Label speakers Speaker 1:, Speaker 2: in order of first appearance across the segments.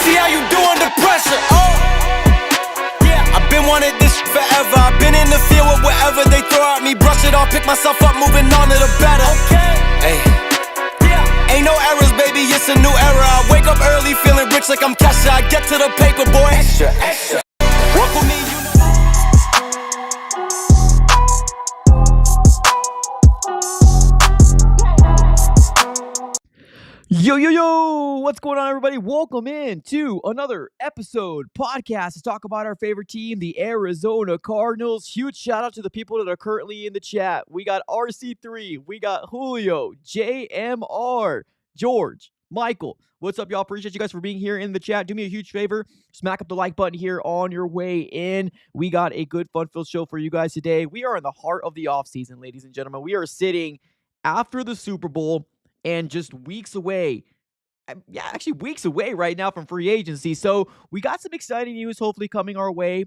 Speaker 1: see how you do under pressure. Oh, yeah, I've been wanting this forever. I've been in the field with whatever they throw at me. Brush it off, pick myself up, moving on to the better. Okay, hey, yeah, ain't no errors, baby, it's a new era. I wake up early, feeling rich like I'm Kesha. I get to the paper, boy, extra, extra. Work with me, you know.
Speaker 2: Yo, what's going on, everybody? Welcome in to another episode podcast to talk about our favorite team, the Arizona Cardinals. Huge shout out to the people that are currently in the chat. We got RC3, we got Julio, JMR, George, Michael. What's up, y'all? Appreciate you guys for being here in the chat. Do me a huge favor, smack up the like button here on your way in. We got a good, fun-filled show for you guys today. We are in the heart of the offseason, ladies and gentlemen. We are sitting after the Super Bowl and just weeks away. Actually weeks away right now from free agency. So we got some exciting news hopefully coming our way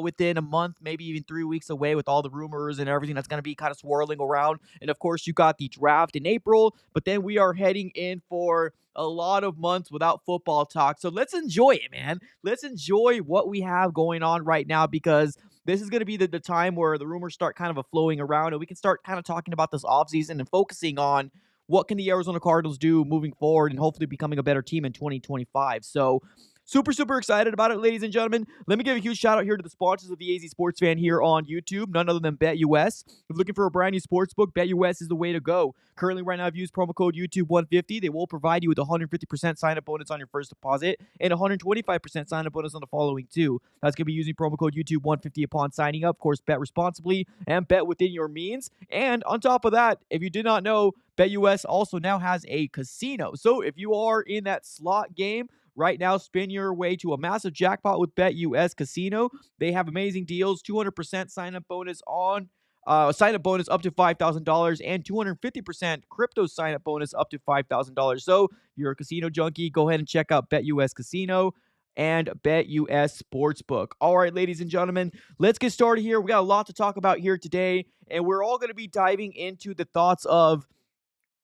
Speaker 2: within a month, maybe even 3 weeks away, with all the rumors and everything that's going to be kind of swirling around. And of course, you got the draft in April, but then we are heading in for a lot of months without football talk. So let's enjoy it, man. Let's enjoy what we have going on right now, because this is going to be the time where the rumors start kind of flowing around and we can start kind of talking about this offseason and focusing on what can the Arizona Cardinals do moving forward and hopefully becoming a better team in 2025. So super excited about it, ladies and gentlemen. Let me give a huge shout out here to the sponsors of the AZ Sports Fan here on YouTube, none other than BetUS. If you're looking for a brand new sportsbook, BetUS is the way to go. Currently, right now, if you use promo code YouTube150, they will provide you with a 150% sign-up bonus on your first deposit and a 125% sign-up bonus on the following two. That's going to be using promo code YouTube150 upon signing up. Of course, bet responsibly and bet within your means. And on top of that, if you did not know, BetUS also now has a casino. So if you are in that slot game, right now, spin your way to a massive jackpot with BetUS Casino. They have amazing deals, 200% sign-up bonus on sign-up bonus up to $5,000 and 250% crypto sign-up bonus up to $5,000. So if you're a casino junkie, go ahead and check out BetUS Casino and BetUS Sportsbook. All right, ladies and gentlemen, let's get started here. We got a lot to talk about here today, and we're all going to be diving into the thoughts of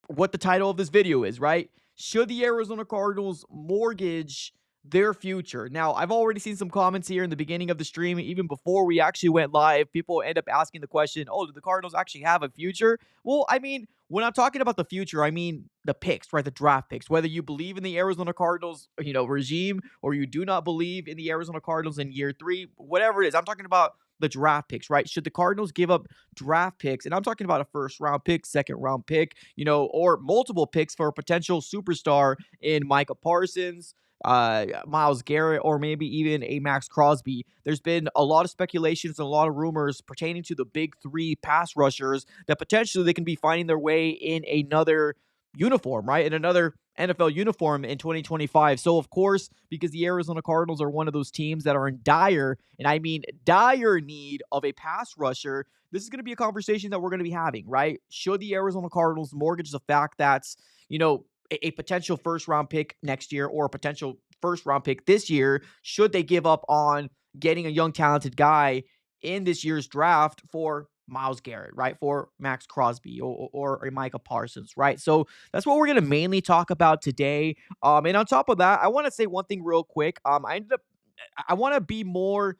Speaker 2: what the title of this video is, right? Should the Arizona Cardinals mortgage their future? Now, I've already seen some comments here in the beginning of the stream, even before we actually went live. People end up asking the question, oh, do the Cardinals actually have a future? Well, I mean, when I'm talking about the future, I mean the picks, right? The draft picks. Whether you believe in the Arizona Cardinals, regime, or you do not believe in the Arizona Cardinals in year 3, whatever it is, I'm talking about the draft picks, right? Should the Cardinals give up draft picks? And I'm talking about a first-round pick, second-round pick, or multiple picks for a potential superstar in Micah Parsons, Myles Garrett, or maybe even a Max Crosby. There's been a lot of speculations and a lot of rumors pertaining to the big 3 pass rushers that potentially they can be finding their way in another uniform, right? In another NFL uniform in 2025. So, of course, because the Arizona Cardinals are one of those teams that are in dire, and I mean dire need of a pass rusher, this is going to be a conversation that we're going to be having, right? Should the Arizona Cardinals mortgage the fact that's, a potential first-round pick next year or a potential first-round pick this year? Should they give up on getting a young, talented guy in this year's draft for Myles Garrett, right? For Max Crosby or a Micah Parsons, right? So that's what we're going to mainly talk about today. And on top of that, I want to say one thing real quick. I want to be more...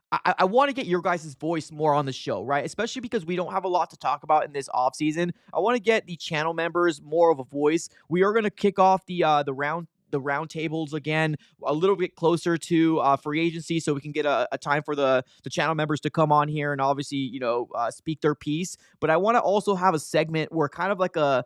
Speaker 2: I want to get your guys' voice more on the show, right? Especially because we don't have a lot to talk about in this offseason. I want to get the channel members more of a voice. We are going to kick off the round tables again a little bit closer to free agency, so we can get a time for the channel members to come on here and obviously speak their piece. But I want to also have a segment where kind of like a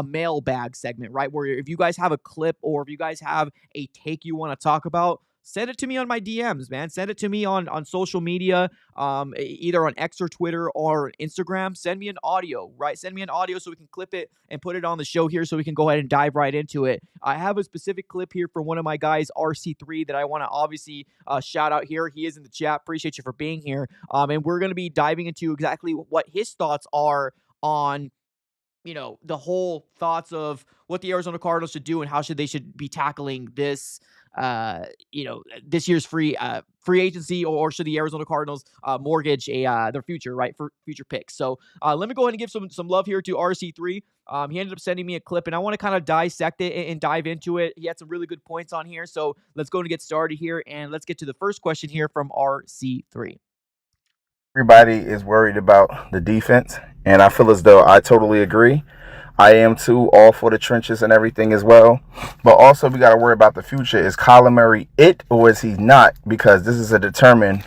Speaker 2: mailbag segment, right? Where if you guys have a clip or if you guys have a take you want to talk about, send it to me on my DMs, man. Send it to me on social media, either on X or Twitter or Instagram. Send me an audio, right? Send me an audio so we can clip it and put it on the show here so we can go ahead and dive right into it. I have a specific clip here from one of my guys, RC3, that I want to obviously shout out here. He is in the chat. Appreciate you for being here. And we're going to be diving into exactly what his thoughts are on the whole thoughts of what the Arizona Cardinals should do and how they should be tackling this this year's free agency, or should the Arizona Cardinals mortgage their future, right, for future picks. So let me go ahead and give some love here to RC3. He ended up sending me a clip, and I want to kind of dissect it and dive into it. He had some really good points on here, so let's go and get started here, and let's get to the first question here from RC3.
Speaker 3: Everybody is worried about the defense, and I feel as though I totally agree. I am too, all for the trenches and everything as well. But also, we got to worry about the future. Is Kyler Murray it, or is he not? Because this is a determined.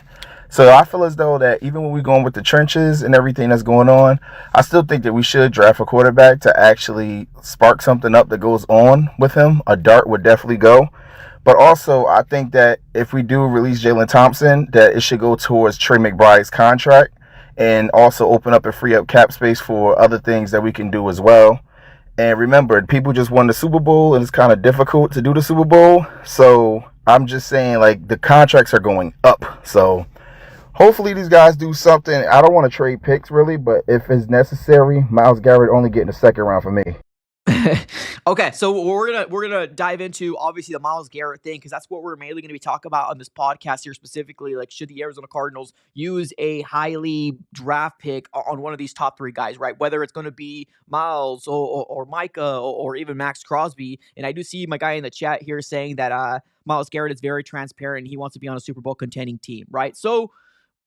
Speaker 3: So I feel as though that even when we're going with the trenches and everything that's going on, I still think that we should draft a quarterback to actually spark something up that goes on with him. A dart would definitely go. But also, I think that if we do release Jalen Thompson, that it should go towards Trey McBride's contract and also open up and free up cap space for other things that we can do as well. And remember, people just won the Super Bowl, and it's kind of difficult to do the Super Bowl. So I'm just saying, like, the contracts are going up. So hopefully these guys do something. I don't want to trade picks, really, but if it's necessary, Myles Garrett only getting the second round for me.
Speaker 2: Okay, so we're gonna dive into obviously the Myles Garrett thing, because that's what we're mainly gonna be talking about on this podcast here specifically. Like, should the Arizona Cardinals use a highly draft pick on one of these top three guys, right? Whether it's gonna be Myles or Micah or even Max Crosby. And I do see my guy in the chat here saying that Myles Garrett is very transparent and he wants to be on a Super Bowl contending team, right? So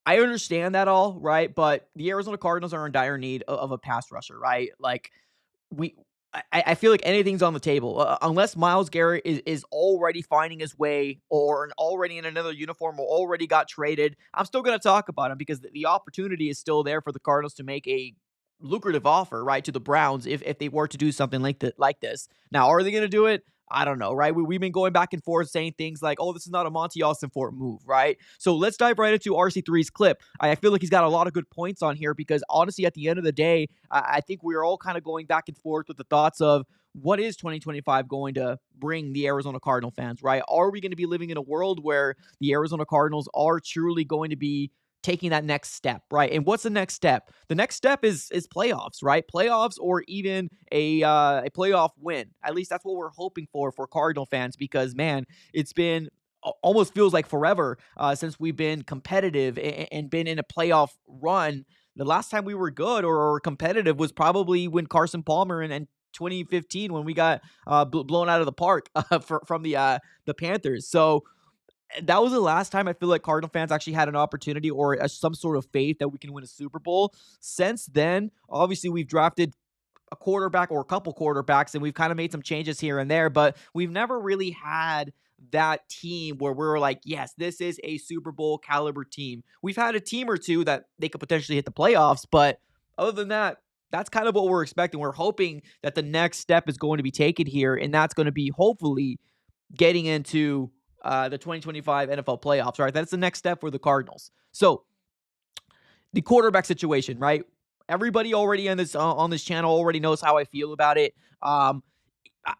Speaker 2: I understand that all, right? But the Arizona Cardinals are in dire need of a pass rusher, right? Like, we I feel like anything's on the table unless Myles Garrett is already finding his way, or already in another uniform, or already got traded. I'm still going to talk about him because the opportunity is still there for the Cardinals to make a lucrative offer, right, to the Browns if they were to do something like this. Now, are they going to do it? I don't know, right? We've been going back and forth saying things like, oh, this is not a Monty Fort move, right? So let's dive right into RC3's clip. I feel like he's got a lot of good points on here because, honestly, at the end of the day, I think we're all kind of going back and forth with the thoughts of what is 2025 going to bring the Arizona Cardinal fans, right? Are we going to be living in a world where the Arizona Cardinals are truly going to be taking that next step, right? And what's the next step? The next step is playoffs, right? Playoffs, or even a playoff win. At least that's what we're hoping for Cardinal fans, because, man, it's been almost feels like forever since we've been competitive and been in a playoff run. The last time we were good or competitive was probably when Carson Palmer and 2015, when we got blown out of the park from the Panthers. So that was the last time I feel like Cardinal fans actually had an opportunity or some sort of faith that we can win a Super Bowl. Since then, obviously, we've drafted a quarterback or a couple quarterbacks, and we've kind of made some changes here and there, but we've never really had that team where we're like, yes, this is a Super Bowl caliber team. We've had a team or two that they could potentially hit the playoffs, but other than that, that's kind of what we're expecting. We're hoping that the next step is going to be taken here, and that's going to be hopefully getting into the 2025 NFL playoffs, right? That's the next step for the Cardinals. So the quarterback situation, right? Everybody already on this channel already knows how I feel about it.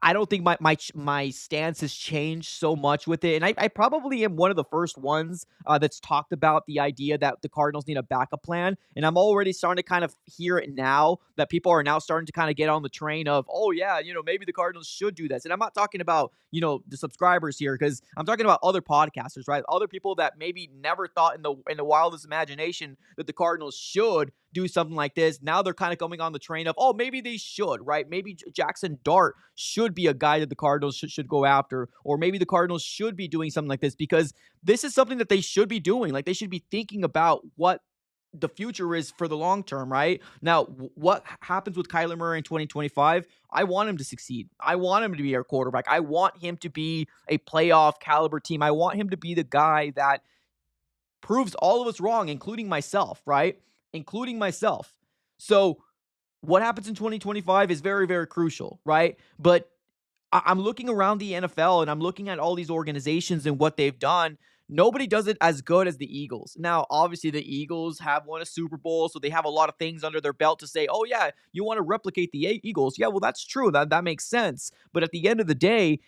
Speaker 2: I don't think my stance has changed so much with it. And I probably am one of the first ones that's talked about the idea that the Cardinals need a backup plan. And I'm already starting to kind of hear it now, that people are now starting to kind of get on the train of, oh, yeah, maybe the Cardinals should do this. And I'm not talking about, the subscribers here, because I'm talking about other podcasters, right? Other people that maybe never thought in the wildest imagination that the Cardinals should do something like this. Now they're kind of coming on the train of, oh, maybe they should, right? Maybe Jackson Dart should be a guy that the Cardinals should go after, or maybe the Cardinals should be doing something like this, because this is something that they should be doing. Like, they should be thinking about what the future is for the long term, right? Now, what happens with Kyler Murray in 2025? I want him to succeed. I want him to be our quarterback. I want him to be a playoff caliber team. I want him to be the guy that proves all of us wrong, including myself, right? Including myself. So what happens in 2025 is very, very crucial, right? But I'm looking around the NFL and I'm looking at all these organizations and what they've done. Nobody does it as good as the Eagles. Now, obviously, the Eagles have won a Super Bowl, so they have a lot of things under their belt to say, oh, yeah, you want to replicate the Eagles. Yeah, well, that's true. That makes sense. But at the end of the day,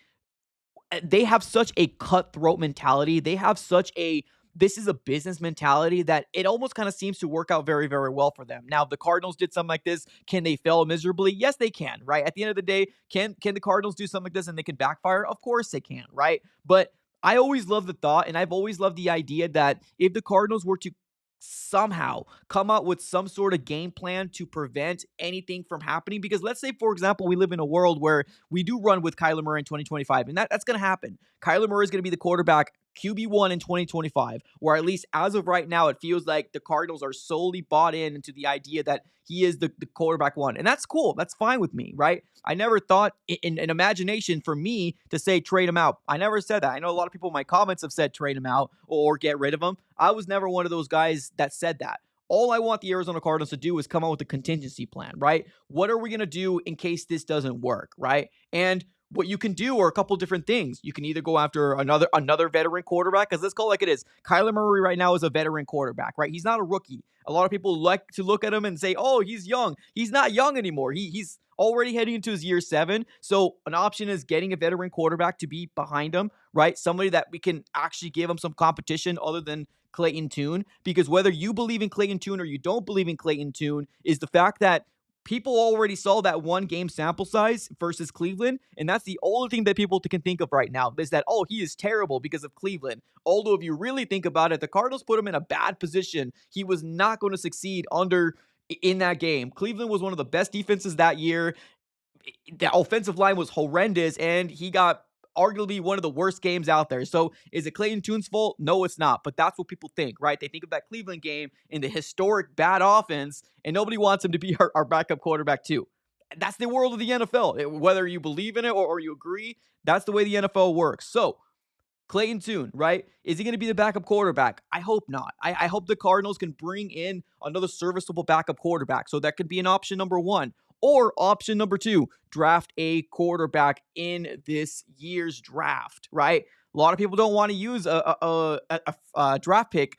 Speaker 2: they have such a cutthroat mentality. They have such a this is a business mentality that it almost kind of seems to work out very, very well for them. Now, if the Cardinals did something like this, can they fail miserably? Yes, they can, right? At the end of the day, can the Cardinals do something like this and they can backfire? Of course they can, right? But I always love the thought, and I've always loved the idea that if the Cardinals were to somehow come up with some sort of game plan to prevent anything from happening. Because let's say, for example, we live in a world where we do run with Kyler Murray in 2025, and that's going to happen. Kyler Murray is going to be the quarterback QB1 in 2025, or at least as of right now, it feels like the Cardinals are solely bought into the idea that he is the quarterback one. And that's cool. That's fine with me, right? I never thought in an imagination for me to say trade him out. I never said that. I know a lot of people in my comments have said trade him out or get rid of him. I was never one of those guys that said that. All I want the Arizona Cardinals to do is come up with a contingency plan, right? What are we going to do in case this doesn't work, right? And what you can do are a couple different things. You can either go after another veteran quarterback, because let's call it like it is. Kyler Murray right now is a veteran quarterback, right? He's not a rookie. A lot of people like to look at him and say, oh, he's young. He's not young anymore. He's already heading into his year 7. So an option is getting a veteran quarterback to be behind him, right? Somebody that we can actually give him some competition other than Clayton Tune. Because whether you believe in Clayton Tune or you don't believe in Clayton Tune is the fact that people already saw that one game sample size versus Cleveland, and that's the only thing that people can think of right now is that, oh, he is terrible because of Cleveland. Although if you really think about it, the Cardinals put him in a bad position. He was not going to succeed in that game. Cleveland was one of the best defenses that year. The offensive line was horrendous, and he got arguably one of the worst games out there. So is it Clayton Tune's fault? No, it's not. But that's what people think, right? They think of that Cleveland game in the historic bad offense, and nobody wants him to be our backup quarterback too. That's the world of the NFL. Whether you believe in it or you agree, that's the way the NFL works. So Clayton Tune, right? Is he going to be the backup quarterback? I hope not. I hope the Cardinals can bring in another serviceable backup quarterback. So that could be an option number 1. Or option number 2, draft a quarterback in this year's draft, right? A lot of people don't want to use a draft pick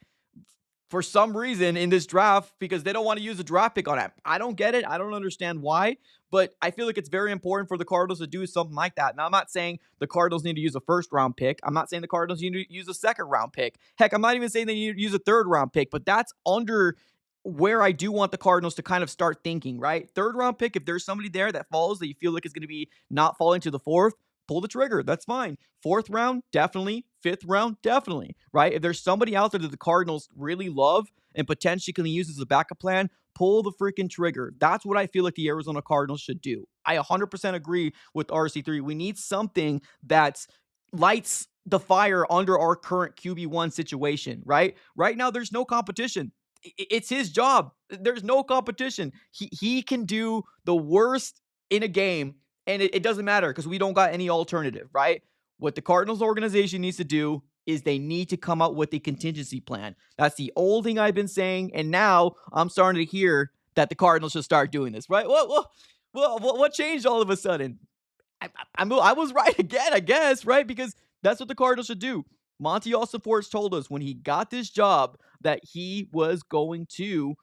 Speaker 2: for some reason in this draft because they don't want to use a draft pick on it. I don't get it. I don't understand why, but I feel like it's very important for the Cardinals to do something like that. Now, I'm not saying the Cardinals need to use a first-round pick. I'm not saying the Cardinals need to use a second-round pick. Heck, I'm not even saying they need to use a third-round pick, but that's under where I do want the Cardinals to kind of start thinking, right? Third-round pick, if there's somebody there that falls that you feel like is going to be not falling to the fourth, pull the trigger. That's fine. 4th round, definitely. 5th round, definitely, right? If there's somebody out there that the Cardinals really love and potentially can use as a backup plan, pull the freaking trigger. That's what I feel like the Arizona Cardinals should do. I 100% agree with RC3. We need something that lights the fire under our current QB1 situation, right? Right now, there's no competition. It's his job. There's no competition. He can do the worst in a game, and it doesn't matter because we don't got any alternative, right? What the Cardinals organization needs to do is they need to come up with a contingency plan. That's the old thing I've been saying, and now I'm starting to hear that the Cardinals should start doing this, right? What changed all of a sudden? I was right again, I guess, right? Because that's what the Cardinals should do. Monty Alsoport told us when he got this job that he was going to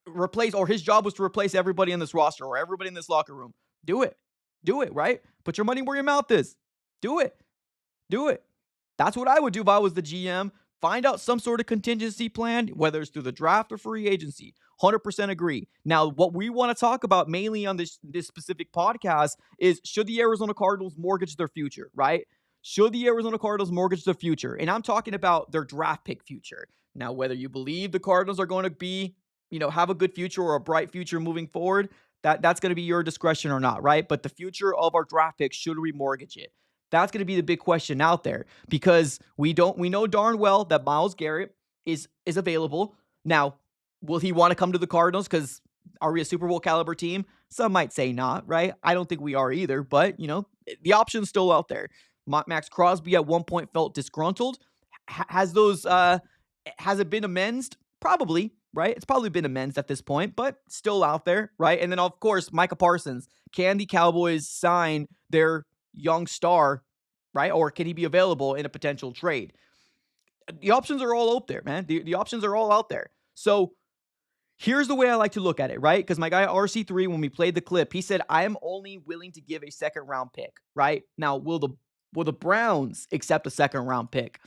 Speaker 2: replace, or his job was to replace everybody in this roster or everybody in this locker room. Do it. Do it, right? Put your money where your mouth is. Do it. Do it. That's what I would do if I was the GM. Find out some sort of contingency plan, whether it's through the draft or free agency. 100% agree. Now, what we want to talk about mainly on this specific podcast is, should the Arizona Cardinals mortgage their future, right? Should the Arizona Cardinals mortgage their future? And I'm talking about their draft pick future. Now, whether you believe the Cardinals are going to be, have a good future or a bright future moving forward, that's going to be your discretion or not, right? But the future of our draft picks, should we mortgage it? That's going to be the big question out there, because we know darn well that Myles Garrett is available. Now, will he want to come to the Cardinals? Because are we a Super Bowl caliber team? Some might say not, right? I don't think we are either, but the option's still out there. Max Crosby at one point felt disgruntled. Has it been amended? Probably, right? It's probably been amends at this point, but still out there, right? And then, of course, Micah Parsons. Can the Cowboys sign their young star, right? Or can he be available in a potential trade? The options are all out there, man. The options are all out there. So here's the way I like to look at it, right? Because my guy RC3, when we played the clip, he said, I am only willing to give a second round pick, right? Now, will the Browns accept a second round pick?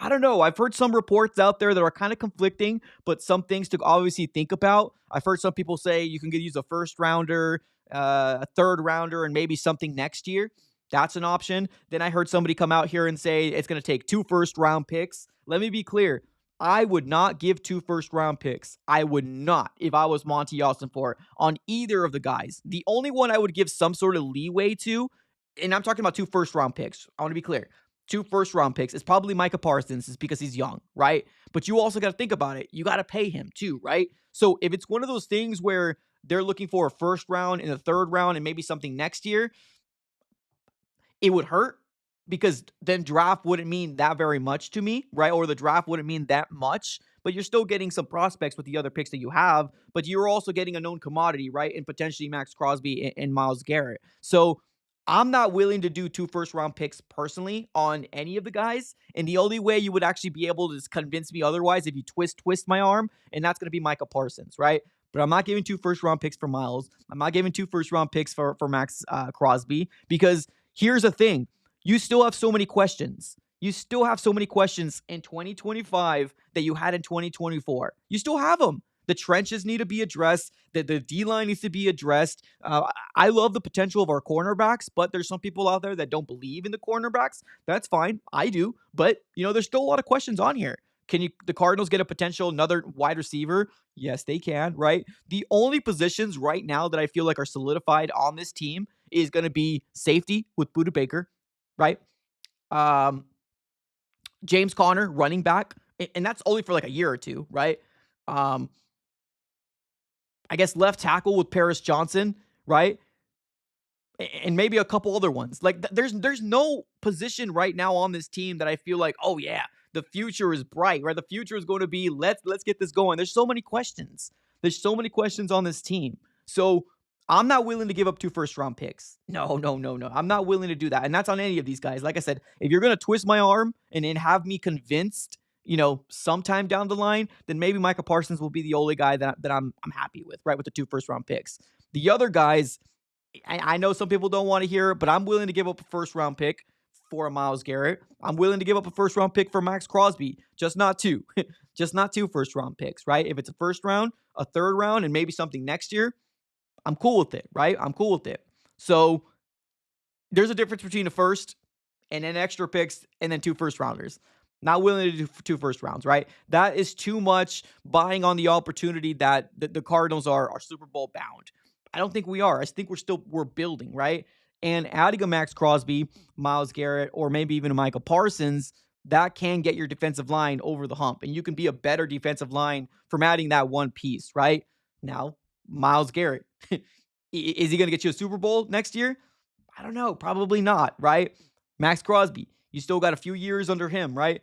Speaker 2: I don't know. I've heard some reports out there that are kind of conflicting, but some things to obviously think about. I've heard some people say you can use a first rounder, a third rounder, and maybe something next year. That's an option. Then I heard somebody come out here and say it's going to take 2 first-round picks. Let me be clear. I would not give 2 first-round picks. I would not, if I was Monty Ossenfort, on either of the guys. The only one I would give some sort of leeway to, and I'm talking about 2 first-round picks. I want to be clear. 2 first-round picks is probably Micah Parsons, is because he's young, right? But you also got to think about it. You got to pay him too, right? So if it's one of those things where they're looking for a first round and a third round and maybe something next year, it would hurt because then draft wouldn't mean that very much to me, right? Or the draft wouldn't mean that much, but you're still getting some prospects with the other picks that you have, but you're also getting a known commodity, right? And potentially Max Crosby and Myles Garrett. So I'm not willing to do 2 first-round picks personally on any of the guys, and the only way you would actually be able to convince me otherwise if you twist my arm, and that's going to be Micah Parsons, right? But I'm not giving 2 first-round picks for Myles. I'm not giving 2 first-round picks for Max Crosby, because here's the thing. You still have so many questions. You still have so many questions in 2025 that you had in 2024. You still have them. The trenches need to be addressed. The D-line needs to be addressed. I love the potential of our cornerbacks, but there's some people out there that don't believe in the cornerbacks. That's fine. I do. But, there's still a lot of questions on here. Can the Cardinals get a potential another wide receiver? Yes, they can, right? The only positions right now that I feel like are solidified on this team is going to be safety with Budda Baker, right? James Conner, running back, and that's only for like a year or two, right? I guess left tackle with Paris Johnson, right? And maybe a couple other ones. Like there's no position right now on this team that I feel like, oh yeah, the future is bright, right? The future is going to be let's get this going. There's so many questions. There's so many questions on this team. So I'm not willing to give up 2 first-round picks. No. I'm not willing to do that. And that's on any of these guys. Like I said, if you're going to twist my arm and have me convinced, sometime down the line, then maybe Micah Parsons will be the only guy that I'm happy with, right? With the 2 first-round picks. The other guys, I know some people don't want to hear it, but I'm willing to give up a first-round pick for a Myles Garrett. I'm willing to give up a first-round pick for Max Crosby, just not 2. Just not 2 first-round picks, right? If it's a first round, a third round, and maybe something next year, I'm cool with it, right? I'm cool with it. So there's a difference between a first and then extra picks and then 2 first rounders. Not willing to do 2 first rounds, right? That is too much buying on the opportunity that the Cardinals are Super Bowl bound. I don't think we are. I think we're building, right? And adding a Max Crosby, Myles Garrett, or maybe even a Micah Parsons, that can get your defensive line over the hump. And you can be a better defensive line from adding that one piece, right? Now, Myles Garrett. Is he going to get you a Super Bowl next year? I don't know. Probably not, right? Max Crosby, you still got a few years under him, right?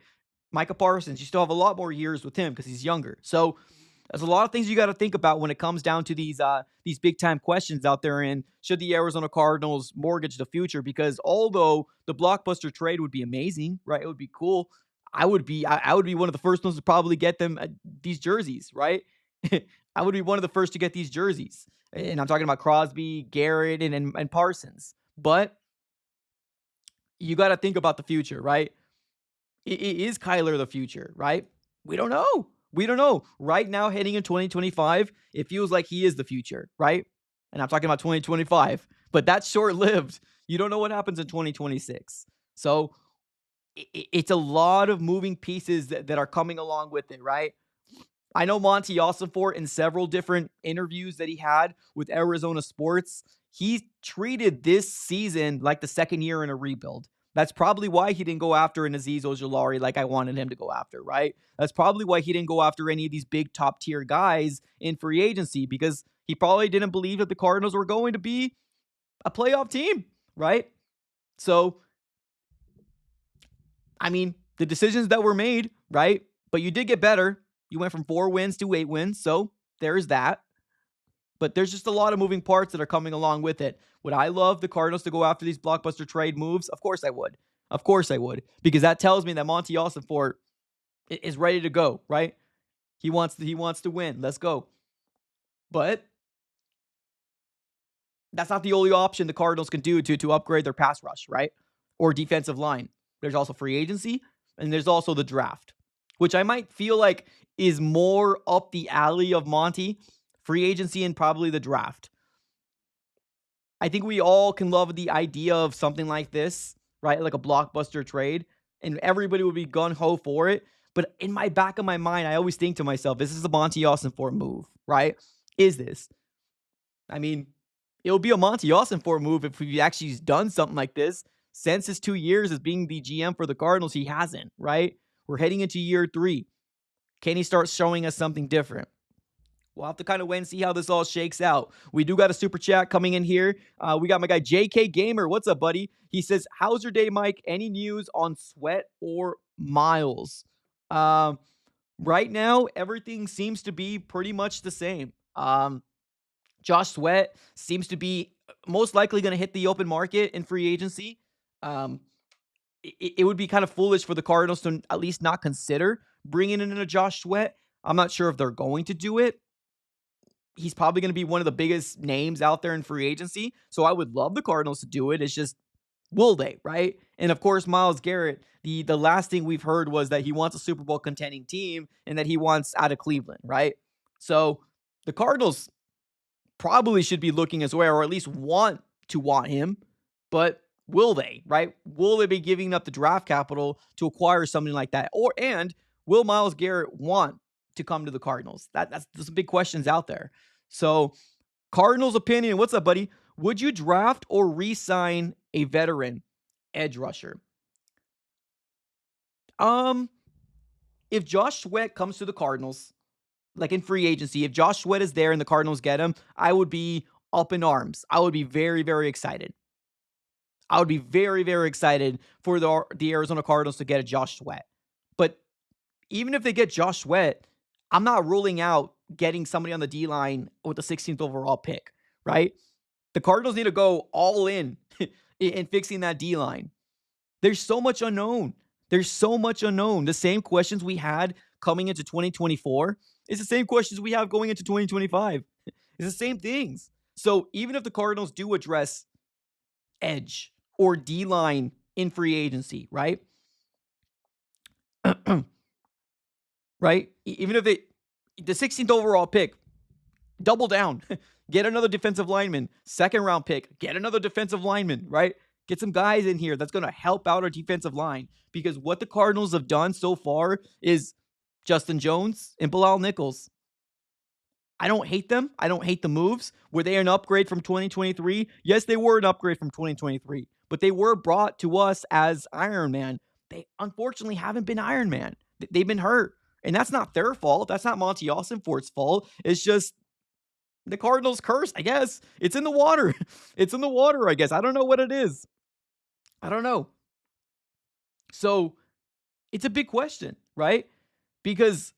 Speaker 2: Micah Parsons, you still have a lot more years with him because he's younger. So there's a lot of things you got to think about when it comes down to these big time questions out there. And should the Arizona Cardinals mortgage the future? Because although the blockbuster trade would be amazing, right? It would be cool. I would be one of the first ones to probably get them these jerseys, right? I would be one of the first to get these jerseys. And I'm talking about Crosby, Garrett, and Parsons. But you got to think about the future, right? Is Kyler the future, right? We don't know. We don't know. Right now, heading in 2025, it feels like he is the future, right? And I'm talking about 2025. But that's short-lived. You don't know what happens in 2026. So it's a lot of moving pieces that are coming along with it, right? I know Monty Ossenfort in several different interviews that he had with Arizona Sports, he treated this season like the second year in a rebuild. That's probably why he didn't go after an Azeez Ojulari like I wanted him to go after, right? That's probably why he didn't go after any of these big top tier guys in free agency, because he probably didn't believe that the Cardinals were going to be a playoff team, right? So, I mean, the decisions that were made, right? But you did get better. You went from 4 wins to 8 wins, so there's that. But there's just a lot of moving parts that are coming along with it. Would I love the Cardinals to go after these blockbuster trade moves? Of course I would. Of course I would. Because that tells me that Monty Ossenfort is ready to go, right? He wants to win. Let's go. But that's not the only option the Cardinals can do to upgrade their pass rush, right? Or defensive line. There's also free agency. And there's also the draft, which I might feel like is more up the alley of Monty. Free agency and probably the draft. I think we all can love the idea of something like this, right? Like a blockbuster trade, and everybody would be gun-ho for it. But in my back of my mind, I always think to myself, this is a Monty Ossenfort move, right? Is this? I mean, it'll be a Monty Ossenfort move if he actually done something like this. Since his 2 years as being the GM for the Cardinals, he hasn't, right? We're heading into year 3. Can he start showing us something different? We'll have to kind of wait and see how this all shakes out. We do got a super chat coming in here. We got my guy JK Gamer. What's up, buddy? He says, how's your day, Mike? Any news on Sweat or Miles? Right now, everything seems to be pretty much the same. Josh Sweat seems to be most likely going to hit the open market in free agency. It would be kind of foolish for the Cardinals to at least not consider bringing in a Josh Sweat. I'm not sure if they're going to do it. He's probably going to be one of the biggest names out there in free agency. So I would love the Cardinals to do it. It's just, will they, right? And of course, Myles Garrett, the last thing we've heard was that he wants a Super Bowl contending team and that he wants out of Cleveland, right? So the Cardinals probably should be looking as well, or at least want him. But will they, right? Will they be giving up the draft capital to acquire something like that? And will Myles Garrett want to come to the Cardinals? There's some big questions out there. So, Cardinals opinion, what's up, buddy? Would you draft or re-sign a veteran edge rusher? If Josh Sweat comes to the Cardinals, like in free agency, if Josh Sweat is there and the Cardinals get him, I would be up in arms. I would be very, very excited. I would be very, very excited for the Arizona Cardinals to get a Josh Sweat. But even if they get Josh Sweat, I'm not ruling out getting somebody on the D-line with the 16th overall pick, right? The Cardinals need to go all in fixing that D-line. There's so much unknown. The same questions we had coming into 2024 is the same questions we have going into 2025. It's the same things. So even if the Cardinals do address edge or D-line in free agency, right? Right? Even if the 16th overall pick, double down, get another defensive lineman, 2nd round pick, get another defensive lineman, right? Get some guys in here that's going to help out our defensive line, because what the Cardinals have done so far is Justin Jones and Bilal Nichols. I don't hate them. I don't hate the moves. Were they an upgrade from 2023? Yes, they were an upgrade from 2023, but they were brought to us as Iron Man. They unfortunately haven't been Iron Man. They've been hurt. And that's not their fault. That's not Monty Ossenfort's fault. It's just the Cardinals' curse, I guess. It's in the water. It's in the water, I guess. I don't know what it is. I don't know. So it's a big question, right? Because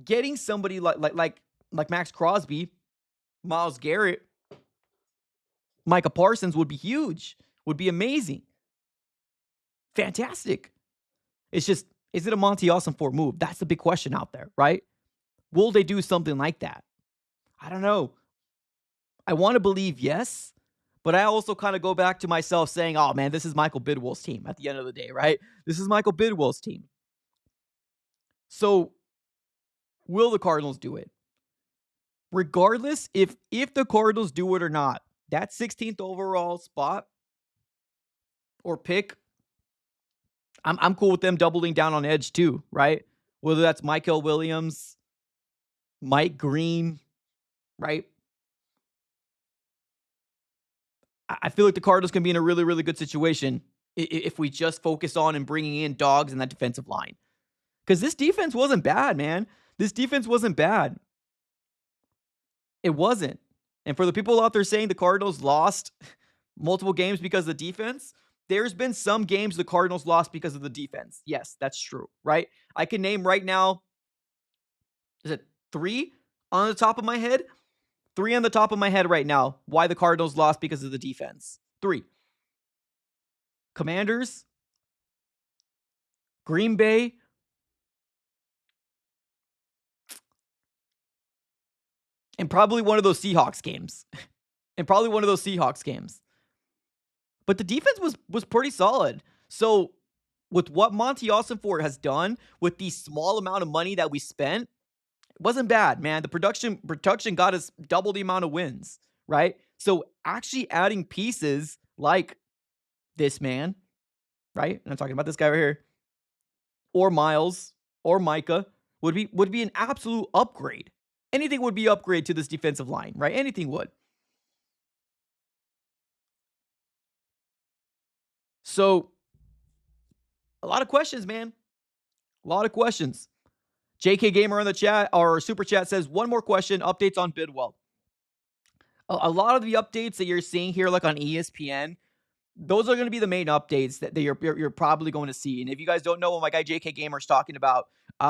Speaker 2: getting somebody like Max Crosby, Myles Garrett, Micah Parsons would be huge, would be amazing. Fantastic. It's just, is it a Monty Ossenfort move? That's the big question out there, right? Will they do something like that? I don't know. I want to believe yes, but I also kind of go back to myself saying, oh man, this is Michael Bidwell's team at the end of the day, right? This is Michael Bidwell's team. So will the Cardinals do it? Regardless, if the Cardinals do it or not, that 16th overall spot or pick, I'm cool with them doubling down on edge too, right? Whether that's Michael Williams, Mike Green, right? I feel like the Cardinals can be in a really, really good situation if we just focus on and bringing in dogs in that defensive line. Because this defense wasn't bad, man. This defense wasn't bad. It wasn't. And for the people out there saying the Cardinals lost multiple games because of the defense, there's been some games the Cardinals lost because of the defense. Yes, that's true, right? I can name right now, is it 3 on the top of my head? 3 on the top of my head right now, why the Cardinals lost because of the defense. 3. Commanders, Green Bay, and probably one of those Seahawks games. But the defense was pretty solid. So with what Monty Ossenfort has done with the small amount of money that we spent, it wasn't bad, man. The production got us double the amount of wins, right? So actually adding pieces like this man, right? And I'm talking about this guy right here, or Miles, or Micah, would be an absolute upgrade. Anything would be upgrade to this defensive line, right? Anything would. So a lot of questions, man. A lot of questions. JK Gamer in the chat or super chat says one more question. Updates on Bidwell. A lot of the updates that you're seeing here, like on ESPN, those are going to be the main updates that you're probably going to see. And if you guys don't know what my guy JK Gamer is talking about,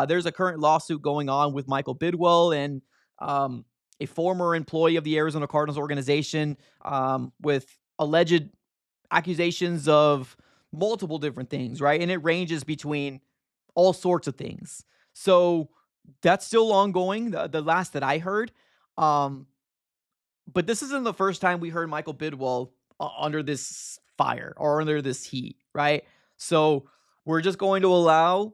Speaker 2: there's a current lawsuit going on with Michael Bidwell and a former employee of the Arizona Cardinals organization with alleged accusations of multiple different things, right? And it ranges between all sorts of things. So that's still ongoing, the last that I heard. But this isn't the first time we heard Michael Bidwell under this fire or under this heat, right? So we're just going to allow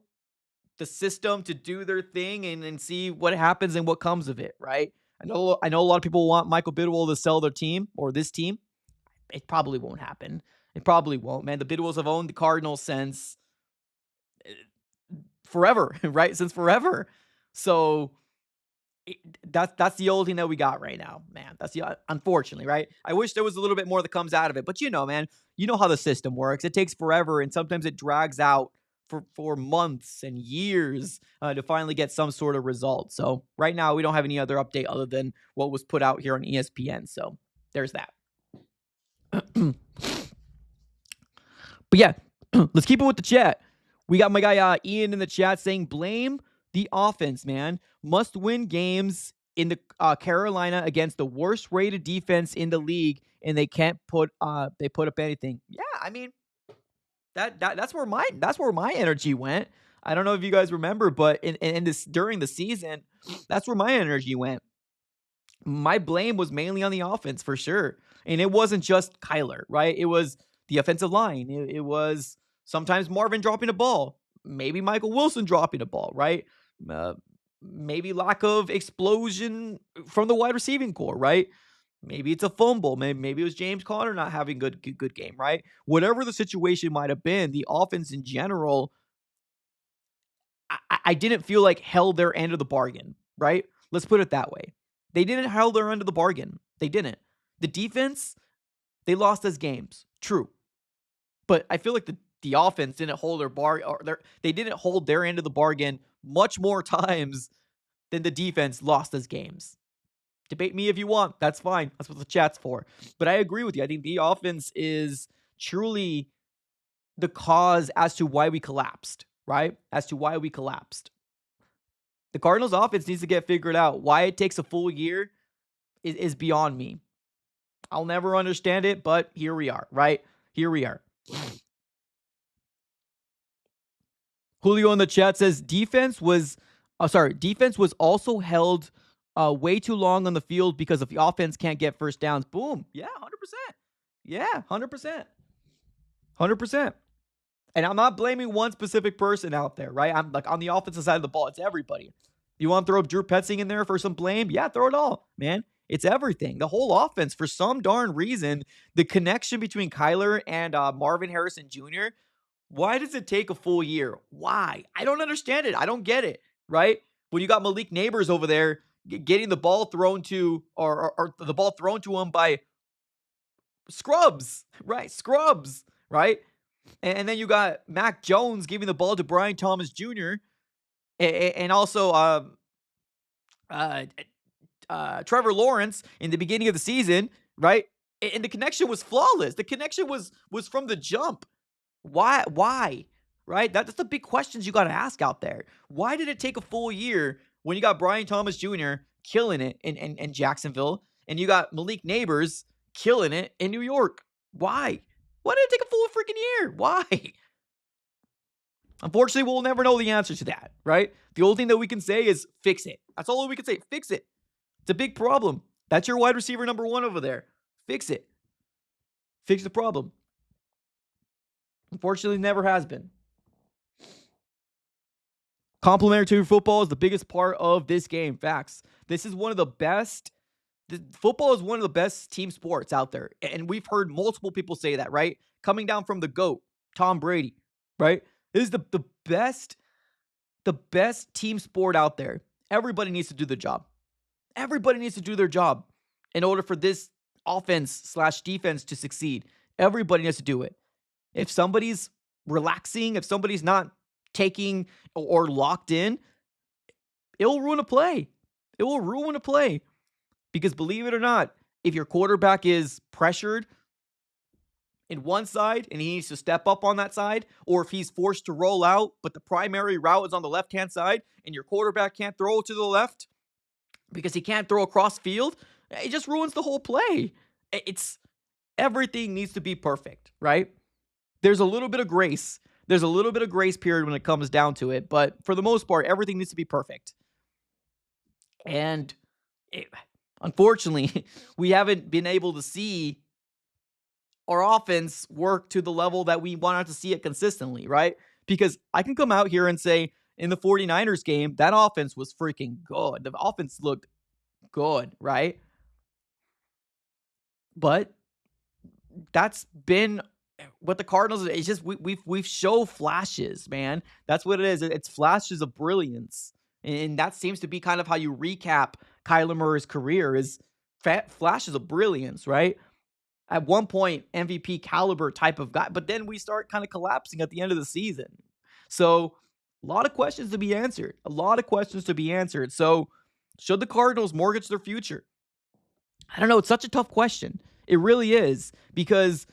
Speaker 2: the system to do their thing and see what happens and what comes of it, right? I know a lot of people want Michael Bidwell to sell their team or this team. It probably won't happen. It probably won't, man. The Bidwells have owned the Cardinals since forever, right? Since forever. So that's the only thing that we got right now, man. That's the unfortunately, right? I wish there was a little bit more that comes out of it, but man, you know how the system works. It takes forever, and sometimes it drags out for months and years to finally get some sort of result. So right now, we don't have any other update other than what was put out here on ESPN. So there's that. But yeah, let's keep it with the chat. We got my guy Ian in the chat saying, blame the offense, man. Must win games in the Carolina against the worst rated defense in the league, and they can't put up anything. Yeah, I mean that's where my energy went. I don't know if you guys remember, but in this during the season, that's where my energy went. My blame was mainly on the offense for sure. And it wasn't just Kyler, right? It was the offensive line. It was sometimes Marvin dropping a ball, maybe Michael Wilson dropping a ball, right? Uh, maybe lack of explosion from the wide receiving core, right? Maybe it's a fumble. Maybe it was James Conner not having good game, right? Whatever the situation might have been, the offense in general, I didn't feel like held their end of the bargain, right? Let's put it that way. They didn't held their end of the bargain. They didn't. The defense, they lost as games. True. But I feel like the offense didn't hold they didn't hold their end of the bargain much more times than the defense lost as games. Debate me if you want. That's fine. That's what the chat's for. But I agree with you. I think the offense is truly the cause as to why we collapsed, right? As to why we collapsed. The Cardinals offense needs to get figured out. Why it takes a full year is beyond me. I'll never understand it, but here we are, right? Here we are. Julio in the chat says defense was also held way too long on the field because if the offense can't get first downs. Boom. Yeah, 100%. Yeah, 100%. 100%. And I'm not blaming one specific person out there, right? I'm like on the offensive side of the ball. It's everybody. You want to throw Drew Petzing in there for some blame? Yeah, throw it all, man. It's everything. The whole offense, for some darn reason, the connection between Kyler and Marvin Harrison Jr., why does it take a full year? Why? I don't understand it. I don't get it, right? When you got Malik Neighbors over there getting the ball thrown to, or the ball thrown to him by scrubs, right? Scrubs, right? And then you got Mac Jones giving the ball to Brian Thomas Jr. and also Trevor Lawrence in the beginning of the season, right? And the connection was flawless. The connection was from the jump. Why? Right? That's the big questions you got to ask out there. Why did it take a full year when you got Brian Thomas Jr. killing it in Jacksonville and you got Malik Neighbors killing it in New York? Why? Why did it take a full freaking year? Why? Unfortunately, we'll never know the answer to that, right? The only thing that we can say is fix it. That's all we can say. Fix it. It's a big problem. That's your wide receiver number one over there. Fix it. Fix the problem. Unfortunately, never has been. Complementary football is the biggest part of this game. Facts. This is one of the best. Football is one of the best team sports out there. And we've heard multiple people say that, right? Coming down from the GOAT, Tom Brady, right? This is the best team sport out there. Everybody needs to do the job. Everybody needs to do their job in order for this offense/defense to succeed. Everybody needs to do it. If somebody's relaxing, if somebody's not taking or locked in, it will ruin a play. It will ruin a play. Because believe it or not, if your quarterback is pressured in one side and he needs to step up on that side, or if he's forced to roll out, but the primary route is on the left-hand side and your quarterback can't throw to the left because he can't throw across field, it just ruins the whole play. Everything needs to be perfect, right? There's a little bit of grace. There's a little bit of grace period when it comes down to it, but for the most part, everything needs to be perfect. And unfortunately, we haven't been able to see our offense work to the level that we wanted to see it consistently, right? Because I can come out here and say in the 49ers game, that offense was freaking good. The offense looked good, right? But that's been what the Cardinals. It's just we've show flashes, man. That's what it is. It's flashes of brilliance, and that seems to be kind of how you recap Kyler Murray's career is flashes of brilliance, right? At one point, MVP caliber type of guy, but then we start kind of collapsing at the end of the season. So a lot of questions to be answered. A lot of questions to be answered. So should the Cardinals mortgage their future? I don't know. It's such a tough question. It really is, because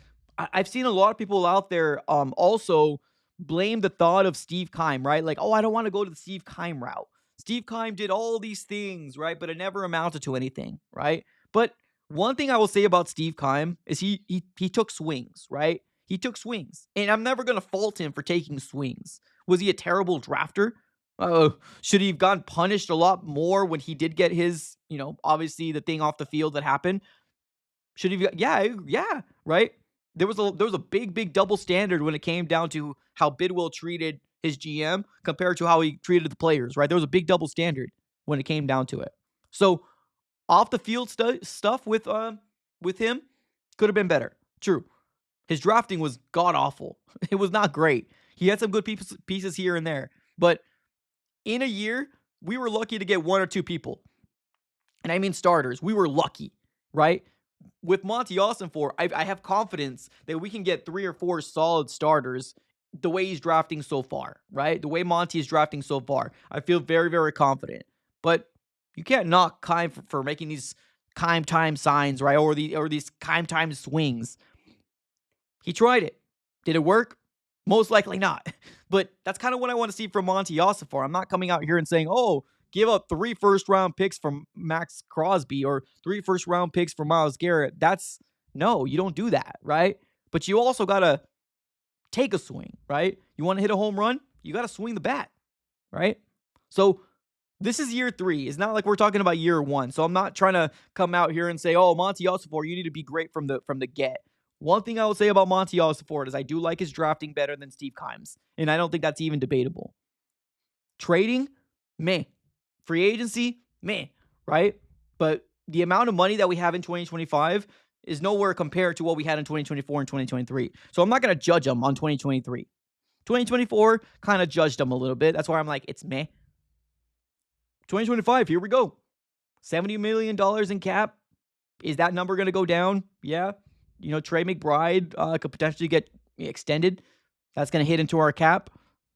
Speaker 2: I've seen a lot of people out there also blame the thought of Steve Keim, right? Like, oh, I don't want to go to the Steve Keim route. Steve Keim did all these things, right? But it never amounted to anything, right? But one thing I will say about Steve Keim is he took swings, right? He took swings. And I'm never going to fault him for taking swings. Was he a terrible drafter? Should he have gotten punished a lot more when he did get his, obviously the thing off the field that happened? Should he? Yeah, right. There was a big double standard when it came down to how Bidwell treated his GM compared to how he treated the players, right? There was a big double standard when it came down to it. So off the field stuff with him could have been better. True. His drafting was god awful. It was not great. He had some good pieces here and there, but in a year, we were lucky to get one or two people. And I mean starters. We were lucky, right? With Monty Ossenfort, I have confidence that we can get 3 or 4 solid starters the way he's drafting so far, right? The way Monty is drafting so far. I feel very, very confident. But you can't knock Keim for making these Keim time signs, right? Or these Keim time swings. He tried it. Did it work? Most likely not. But that's kind of what I want to see from Monty Ossenfort. I'm not coming out here and saying, oh, give up 3 first-round picks from Max Crosby or 3 first-round picks for Myles Garrett. No, you don't do that, right? But you also got to take a swing, right? You want to hit a home run? You got to swing the bat, right? So this is year 3. It's not like we're talking about year 1. So I'm not trying to come out here and say, oh, Monty Ossenfort, you need to be great from the get. One thing I will say about Monty Ossenfort is I do like his drafting better than Steve Keim's, and I don't think that's even debatable. Trading, meh. Free agency, meh, right? But the amount of money that we have in 2025 is nowhere compared to what we had in 2024 and 2023. So I'm not going to judge him on 2023. 2024 kind of judged him a little bit. That's why I'm like, it's meh. 2025, here we go. $70 million in cap. Is that number going to go down? Yeah. Trey McBride could potentially get extended. That's going to hit into our cap.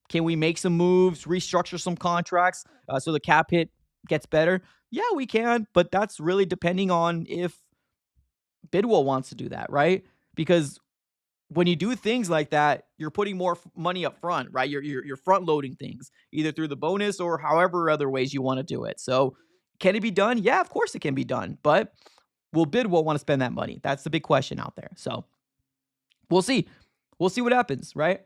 Speaker 2: Can we make some moves, restructure some contracts so the cap hit gets better? Yeah, we can, but that's really depending on if Bidwell wants to do that, right? Because when you do things like that, you're putting more money up front, right? You're front loading things either through the bonus or however other ways you want to do it. So can it be done? Yeah, of course it can be done, but will Bidwell want to spend that money? That's the big question out there. So we'll see. We'll see what happens, right?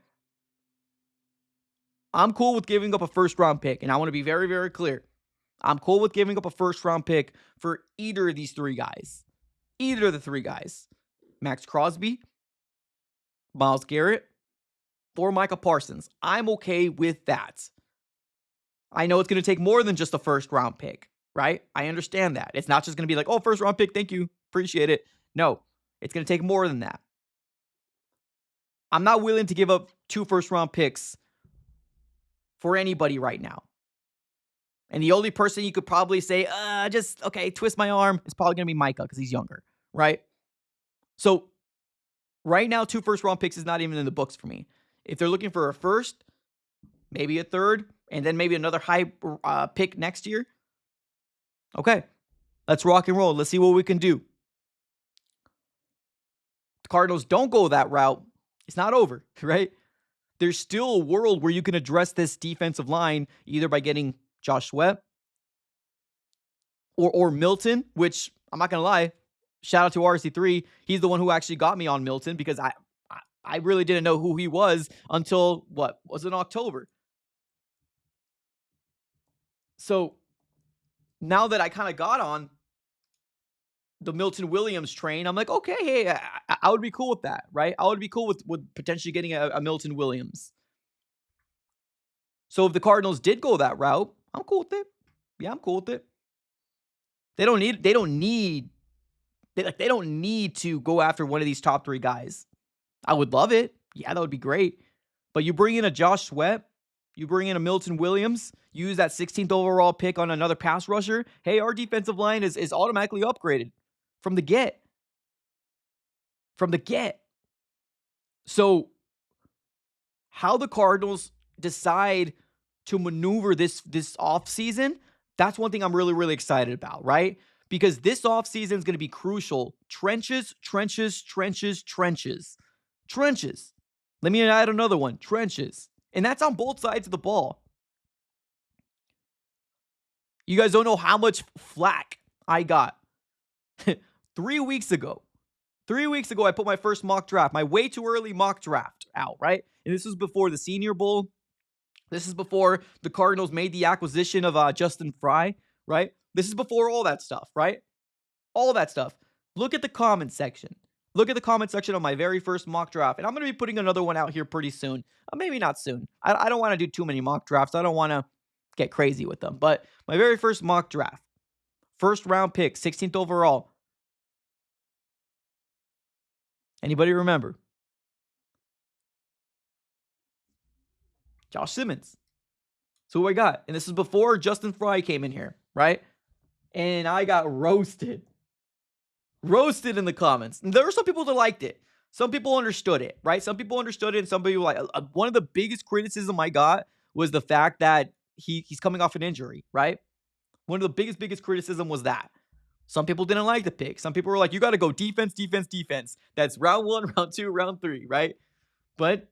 Speaker 2: I'm cool with giving up a first-round pick, and I want to be very, very clear. I'm cool with giving up a first-round pick for either of these 3 guys. Either of the 3 guys. Max Crosby, Myles Garrett, or Micah Parsons. I'm okay with that. I know it's going to take more than just a first round pick, right? I understand that. It's not just going to be like, oh, first round pick, thank you, appreciate it. No, it's going to take more than that. I'm not willing to give up 2 first round picks for anybody right now. And the only person you could probably say, twist my arm, is probably going to be Micah because he's younger, right? So right now, 2 first round picks is not even in the books for me. If they're looking for a first, maybe a third, and then maybe another high pick next year, okay, let's rock and roll. Let's see what we can do. The Cardinals don't go that route. It's not over, right? There's still a world where you can address this defensive line either by getting Josh Sweat or Milton, which I'm not going to lie, shout out to RC3. He's the one who actually got me on Milton because I really didn't know who he was until, what was it, October? So now that I kind of got on the Milton Williams train, I'm like, okay, hey, I would be cool with that, right? I would be cool with potentially getting a Milton Williams. So if the Cardinals did go that route, I'm cool with it. Yeah, I'm cool with it. They don't need to go after one of these top 3 guys. I would love it. Yeah, that would be great. But you bring in a Josh Sweat, you bring in a Milton Williams, use that 16th overall pick on another pass rusher. Hey, our defensive line is automatically upgraded from the get. From the get. So how the Cardinals decide to maneuver this offseason, that's one thing I'm really, really excited about, right? Because this offseason is going to be crucial. Trenches, trenches, trenches, trenches. Trenches. Let me add another one. Trenches. And that's on both sides of the ball. You guys don't know how much flack I got 3 weeks ago. 3 weeks ago, I put my first mock draft, my way too early mock draft out, right? And this was before the Senior Bowl. This is before the Cardinals made the acquisition of Justin Fry, right? This is before all that stuff, right? All that stuff. Look at the comment section. Look at the comment section on my very first mock draft. And I'm going to be putting another one out here pretty soon. Maybe not soon. I don't want to do too many mock drafts. I don't want to get crazy with them. But my very first mock draft, first round pick, 16th overall. Anybody remember? Josh Simmons. So who I got? And this is before Justin Fry came in here, right? And I got roasted. Roasted in the comments. And there were some people that liked it. Some people understood it, right? Some people understood it, and some people one of the biggest criticism I got was the fact that he's coming off an injury, right? One of the biggest criticism was that. Some people didn't like the pick. Some people were like, you got to go defense, defense, defense. That's round 1, round 2, round 3, right? But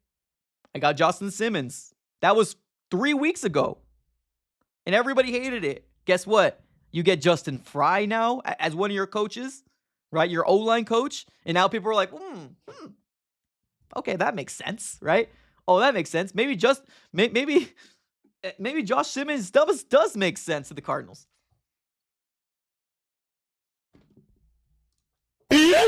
Speaker 2: I got Justin Simmons. That was 3 weeks ago. And everybody hated it. Guess what? You get Justin Fry now as one of your coaches, right? Your O-line coach. And now people are like, okay, that makes sense, right? Oh, that makes sense. Maybe Josh Simmons does make sense to the Cardinals. He's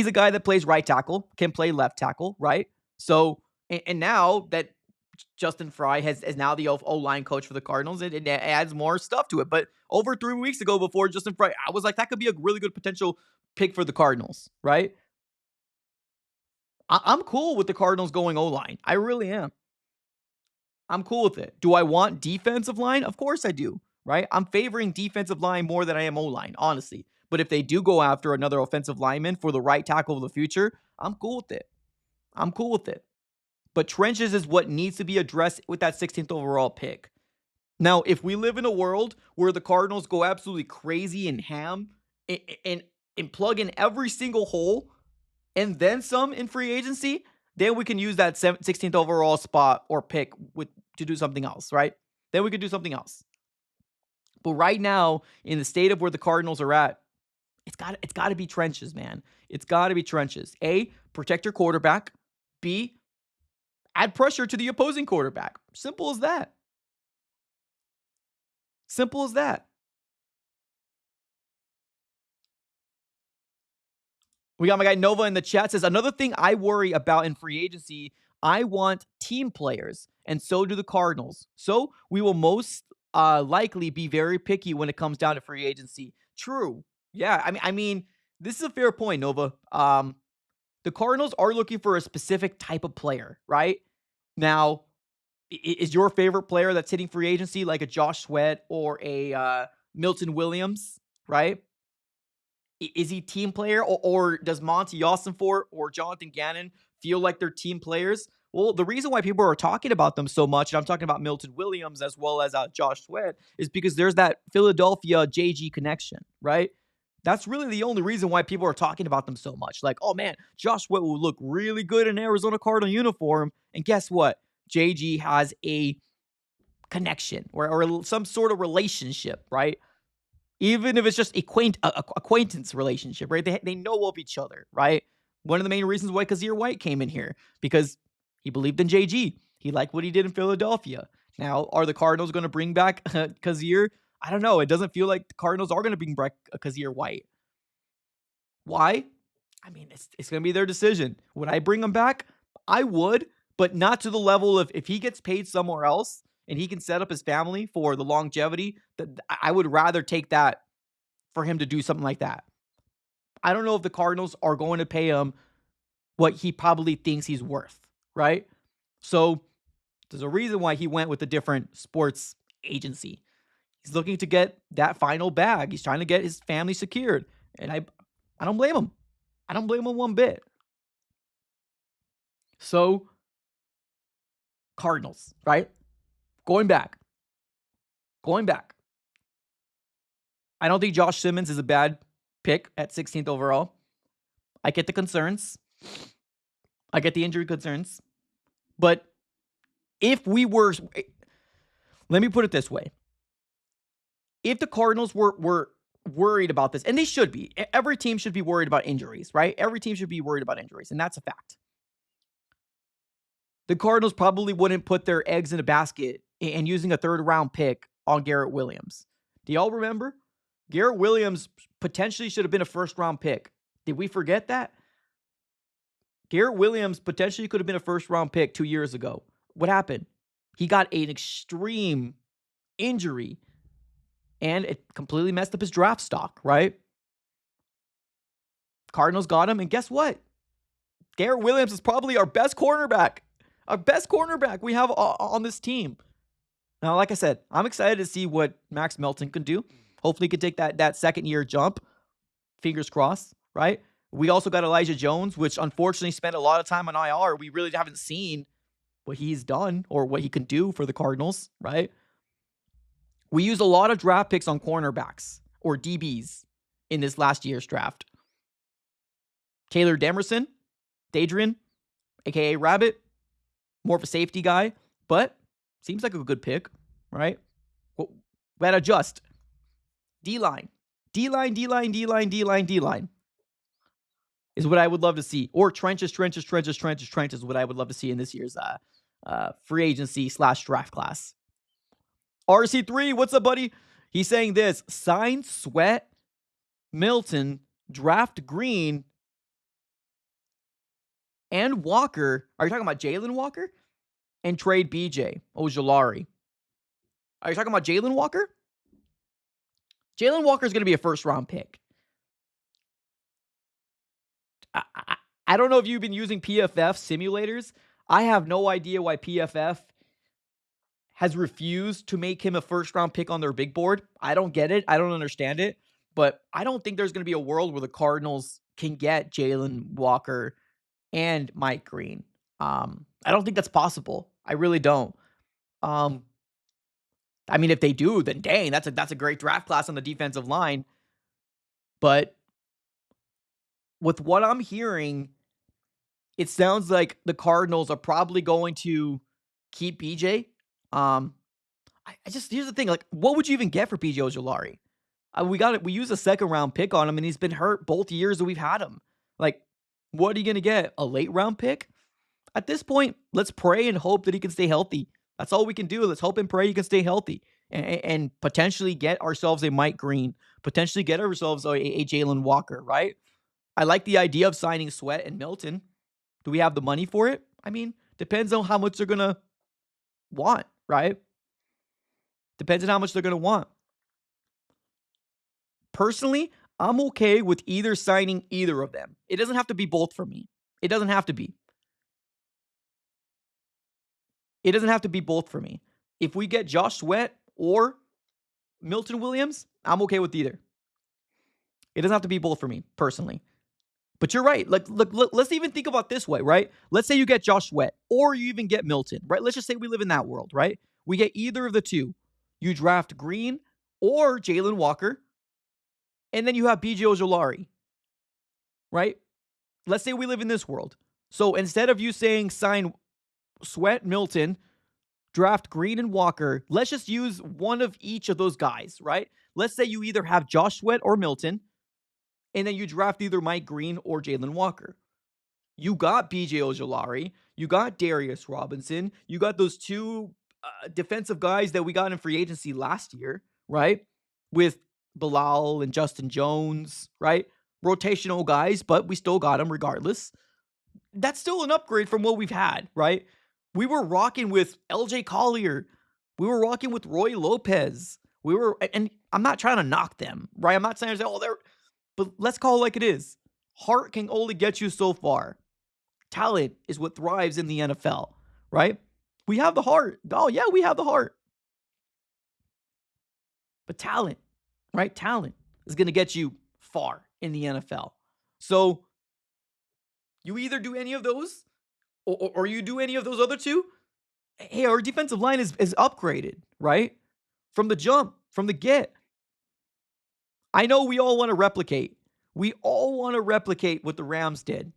Speaker 2: a guy that plays right tackle, can play left tackle, right? So, and now that Justin Fry is now the O-line coach for the Cardinals, it adds more stuff to it. But over 3 weeks ago, before Justin Fry, I was like, that could be a really good potential pick for the Cardinals, right? I'm cool with the Cardinals going O-line. I really am. I'm cool with it. Do I want defensive line? Of course I do, right? I'm favoring defensive line more than I am O-line, honestly. But if they do go after another offensive lineman for the right tackle of the future, I'm cool with it. I'm cool with it. But trenches is what needs to be addressed with that 16th overall pick. Now, if we live in a world where the Cardinals go absolutely crazy and ham and plug in every single hole and then some in free agency, then we can use that 16th overall spot or pick to do something else, right? Then we could do something else. But right now, in the state of where the Cardinals are at, it's got to be trenches, man. It's got to be trenches. A, protect your quarterback. B, add pressure to the opposing quarterback. Simple as that. Simple as that. We got my guy Nova in the chat says, another thing I worry about in free agency I want team players, and so do the Cardinals. So we will most likely be very picky when it comes down to free agency. True. Yeah, I mean, this is a fair point, Nova. The Cardinals are looking for a specific type of player, right? Now, is your favorite player that's hitting free agency like a Josh Sweat or a Milton Williams, right? Is he team player, or does Monty Ossenfort or Jonathan Gannon feel like they're team players? Well, the reason why people are talking about them so much, and I'm talking about Milton Williams as well as Josh Sweat, is because there's that Philadelphia JG connection, right? That's really the only reason why people are talking about them so much. Like, oh man, Josh Sweat will look really good in Arizona Cardinal uniform. And guess what? JG has a connection or some sort of relationship, right? Even if it's just acquaintance relationship, right? They know of each other, right? One of the main reasons why Kazir White came in here, because he believed in JG. He liked what he did in Philadelphia. Now, are the Cardinals going to bring back Kazir? I don't know. It doesn't feel like the Cardinals are going to bring back Kazir White. Why? I mean, it's going to be their decision. Would I bring him back? I would, but not to the level of if he gets paid somewhere else and he can set up his family for the longevity, that I would rather take that for him to do something like that. I don't know if the Cardinals are going to pay him what he probably thinks he's worth, right? So there's a reason why he went with a different sports agency. He's looking to get that final bag. He's trying to get his family secured. And I don't blame him. I don't blame him one bit. So, Cardinals, right? Going back. I don't think Josh Simmons is a bad pick at 16th overall. I get the concerns. I get the injury concerns. But if we were, let me put it this way. If the Cardinals were worried about this, and they should be, every team should be worried about injuries, right? Every team should be worried about injuries, and that's a fact. The Cardinals probably wouldn't put their eggs in a basket and using a third-round pick on Garrett Williams. Do y'all remember? Garrett Williams potentially should have been a first-round pick. Did we forget that? Garrett Williams potentially could have been a first-round pick 2 years ago. What happened? He got an extreme injury, and it completely messed up his draft stock, right? Cardinals got him, and guess what? Garrett Williams is probably our best cornerback. Our best cornerback we have on this team. Now, like I said, I'm excited to see what Max Melton can do. Hopefully he can take that second-year jump. Fingers crossed, right? We also got Elijah Jones, which unfortunately spent a lot of time on IR. We really haven't seen what he's done or what he can do for the Cardinals, right? We used a lot of draft picks on cornerbacks or DBs in this last year's draft. Taylor Demerson, Dadrian, a.k.a. Rabbit, more of a safety guy, but seems like a good pick, right? Well, we had to adjust. D-line is what I would love to see. Or trenches is what I would love to see in this year's free agency / draft class. RC3, what's up, buddy? He's saying this: sign Sweat, Milton, draft Green, and Walker. Are you talking about Jalen Walker? And trade BJ Ojulari. Are you talking about Jalen Walker? Jalen Walker is going to be a first-round pick. I don't know if you've been using PFF simulators. I have no idea why PFF has refused to make him a first-round pick on their big board. I don't get it. I don't understand it. But I don't think there's going to be a world where the Cardinals can get Jalen Walker and Mike Green. I don't think that's possible. I really don't. I mean, if they do, then dang, that's a great draft class on the defensive line. But with what I'm hearing, it sounds like the Cardinals are probably going to keep BJ. Here's the thing, like, what would you even get for BJ Ojulari? We used a second round pick on him, and he's been hurt both years that we've had him. Like, what are you gonna get? A late round pick? At this point, let's pray and hope that he can stay healthy. That's all we can do. Let's hope and pray he can stay healthy and potentially get ourselves a Mike Green, potentially get ourselves a Jalen Walker, right? I like the idea of signing Sweat and Milton. Do we have the money for it? I mean, Depends on how much they're going to want, right? Depends on how much they're going to want. Personally, I'm okay with either signing either of them. It doesn't have to be both for me. It doesn't have to be. It doesn't have to be both for me. If we get Josh Sweat or Milton Williams, I'm okay with either. It doesn't have to be both for me, personally. But you're right. Look, let's even think about this way, right? Let's say you get Josh Sweat or you even get Milton, right? Let's just say we live in that world, right? We get either of the two. You draft Green or Jalen Walker, and then you have BJ Ojolari, right? Let's say we live in this world. So instead of you saying sign Sweat, Milton, draft Green and Walker, let's just use one of each of those guys, right? Let's say you either have Josh Sweat or Milton, and then you draft either Mike Green or Jalen Walker. You got BJ Ojolari. You got Darius Robinson. You got those two defensive guys that we got in free agency last year, right? With Bilal and Justin Jones, right? Rotational guys, but we still got them regardless. That's still an upgrade from what we've had, right? We were rocking with LJ Collier. We were rocking with Roy Lopez. And I'm not trying to knock them, right? I'm not saying, but let's call it like it is. Heart can only get you so far. Talent is what thrives in the NFL, right? We have the heart. Oh, yeah, we have the heart. But talent, right? Talent is going to get you far in the NFL. So you either do any of those or you do any of those other two. Hey, our defensive line is upgraded, right? From the jump, from the get. I know we all want to replicate. We all want to replicate what the Rams did.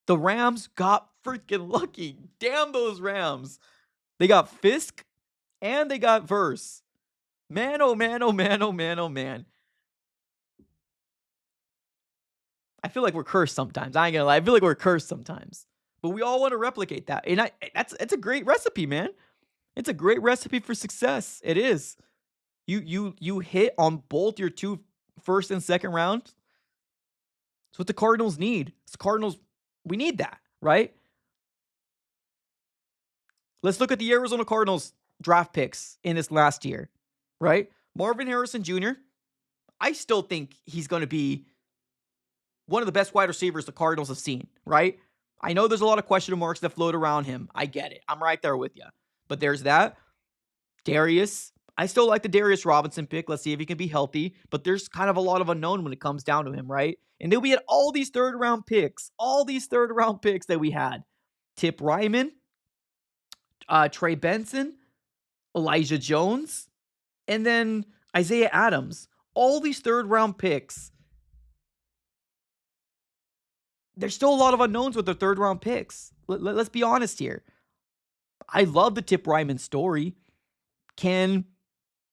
Speaker 2: The Rams got freaking lucky. Damn those Rams. They got Fisk and they got Verse. Man, oh man, oh man, oh man, oh man. I feel like we're cursed sometimes. I ain't gonna lie. I feel like we're cursed sometimes. But we all want to replicate that. And it's a great recipe, man. It's a great recipe for success. It is. You hit on both your two first and second rounds. That's what the Cardinals need. The Cardinals, we need that, right? Let's look at the Arizona Cardinals draft picks in this last year, right? Marvin Harrison Jr., I still think he's going to be one of the best wide receivers the Cardinals have seen, right? I know there's a lot of question marks that float around him. I get it. I'm right there with you. But there's that. Darius. I still like the Darius Robinson pick. Let's see if he can be healthy. But there's kind of a lot of unknown when it comes down to him, right? And then we had all these third-round picks. All these third-round picks that we had. Tip Ryman. Trey Benson. Elijah Jones. And then Isaiah Adams. All these third-round picks. There's still a lot of unknowns with the third-round picks. Let's be honest here. I love the Tip Ryman story. Can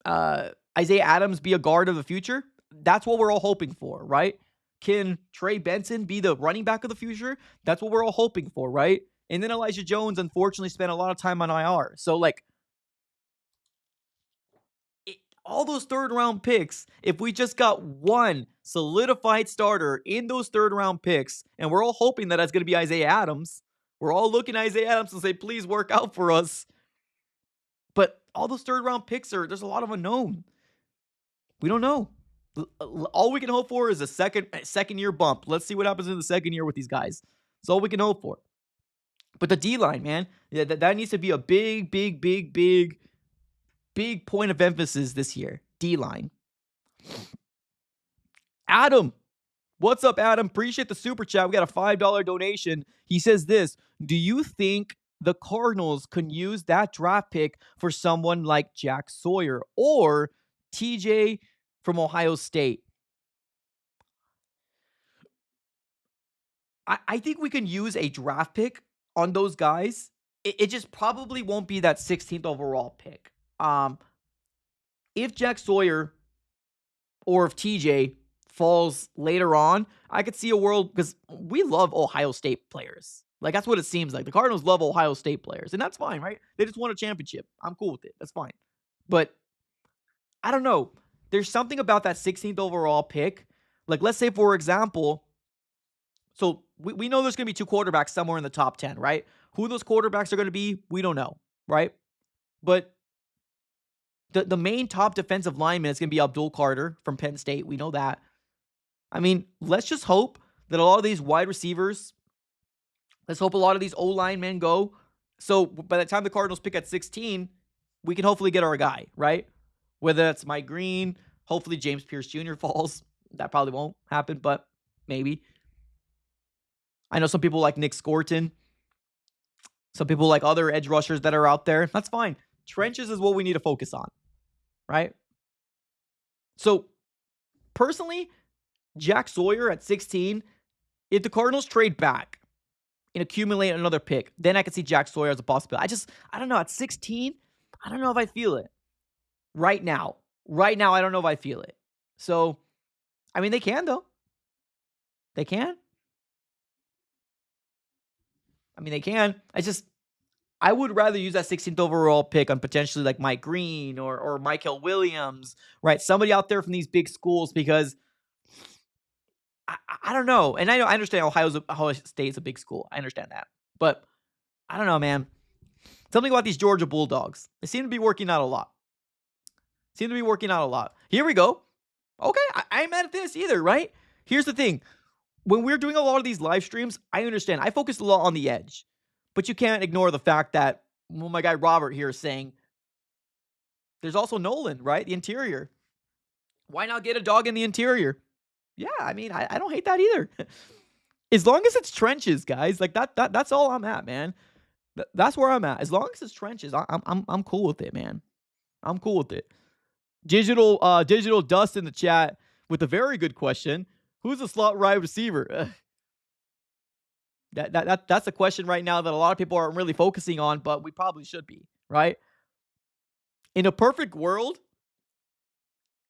Speaker 2: Isaiah Adams be a guard of the future? That's what we're all hoping for, right? Can Trey Benson be the running back of the future? That's what we're all hoping for, right? And then Elijah Jones, unfortunately, spent a lot of time on IR. So, all those third-round picks, if we just got one solidified starter in those third-round picks, and we're all hoping that that's going to be Isaiah Adams, we're all looking at Isaiah Adams and say, please work out for us. But all those third-round picks there's a lot of unknown. We don't know. All we can hope for is a second-year bump. Let's see what happens in the second year with these guys. That's all we can hope for. But the D-line, man, that needs to be a big point of emphasis this year. D-line. Adam. What's up, Adam? Appreciate the super chat. We got a $5 donation. He says this. Do you think the Cardinals can use that draft pick for someone like Jack Sawyer or TJ from Ohio State? I think we can use a draft pick on those guys. It just probably won't be that 16th overall pick. If Jack Sawyer or if TJ falls later on, I could see a world, because we love Ohio State players. That's what it seems like. The Cardinals love Ohio State players, and that's fine, right? They just won a championship. I'm cool with it. That's fine. But I don't know. There's something about that 16th overall pick. Let's say, for example, so we know there's going to be two quarterbacks somewhere in the top 10, right? Who those quarterbacks are going to be, we don't know, right? But the main top defensive lineman is going to be Abdul Carter from Penn State. We know that. I mean, let's just hope that a lot of these wide receivers, let's hope a lot of these O-linemen go. So by the time the Cardinals pick at 16, we can hopefully get our guy, right? Whether that's Mike Green, hopefully James Pierce Jr. falls. That probably won't happen, but maybe. I know some people like Nick Scorton. Some people like other edge rushers that are out there. That's fine. Trenches is what we need to focus on, right? So, personally, Jack Sawyer at 16, if the Cardinals trade back and accumulate another pick, then I could see Jack Sawyer as a possibility. I don't know. At 16, I don't know if I feel it. Right now, I don't know if I feel it. So, I mean, they can, though. They can. I mean, they can. I would rather use that 16th overall pick on potentially like Mike Green or Michael Williams, right? Somebody out there from these big schools, because I don't know. And I understand Ohio State's a big school. I understand that. But I don't know, man. Something about these Georgia Bulldogs. They seem to be working out a lot. Here we go. Okay, I ain't mad at this either, right? Here's the thing. When we're doing a lot of these live streams, I understand. I focus a lot on the edge. But you can't ignore the fact that, well, my guy Robert here is saying, there's also Nolan, right? The interior. Why not get a dog in the interior? Yeah, I mean, I don't hate that either. As long as it's trenches, guys, like that's all I'm at, man. That's where I'm at. As long as it's trenches, I'm cool with it, man. I'm cool with it. Digital Dust in the chat with a very good question. Who's a slot wide receiver? That's a question right now that a lot of people aren't really focusing on, but we probably should be, right? In a perfect world,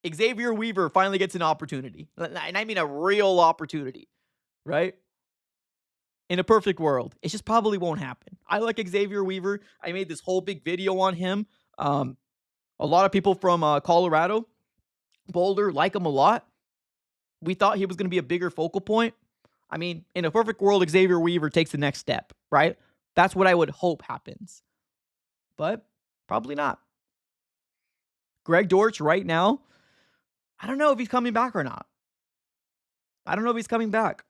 Speaker 2: Xavier Weaver finally gets an opportunity. And I mean a real opportunity, right? In a perfect world. It just probably won't happen. I like Xavier Weaver. I made this whole big video on him. A lot of people from Colorado, Boulder, like him a lot. We thought he was going to be a bigger focal point. I mean, in a perfect world, Xavier Weaver takes the next step, right? That's what I would hope happens. But probably not. Greg Dortch right now, I don't know if he's coming back or not. I don't know if he's coming back.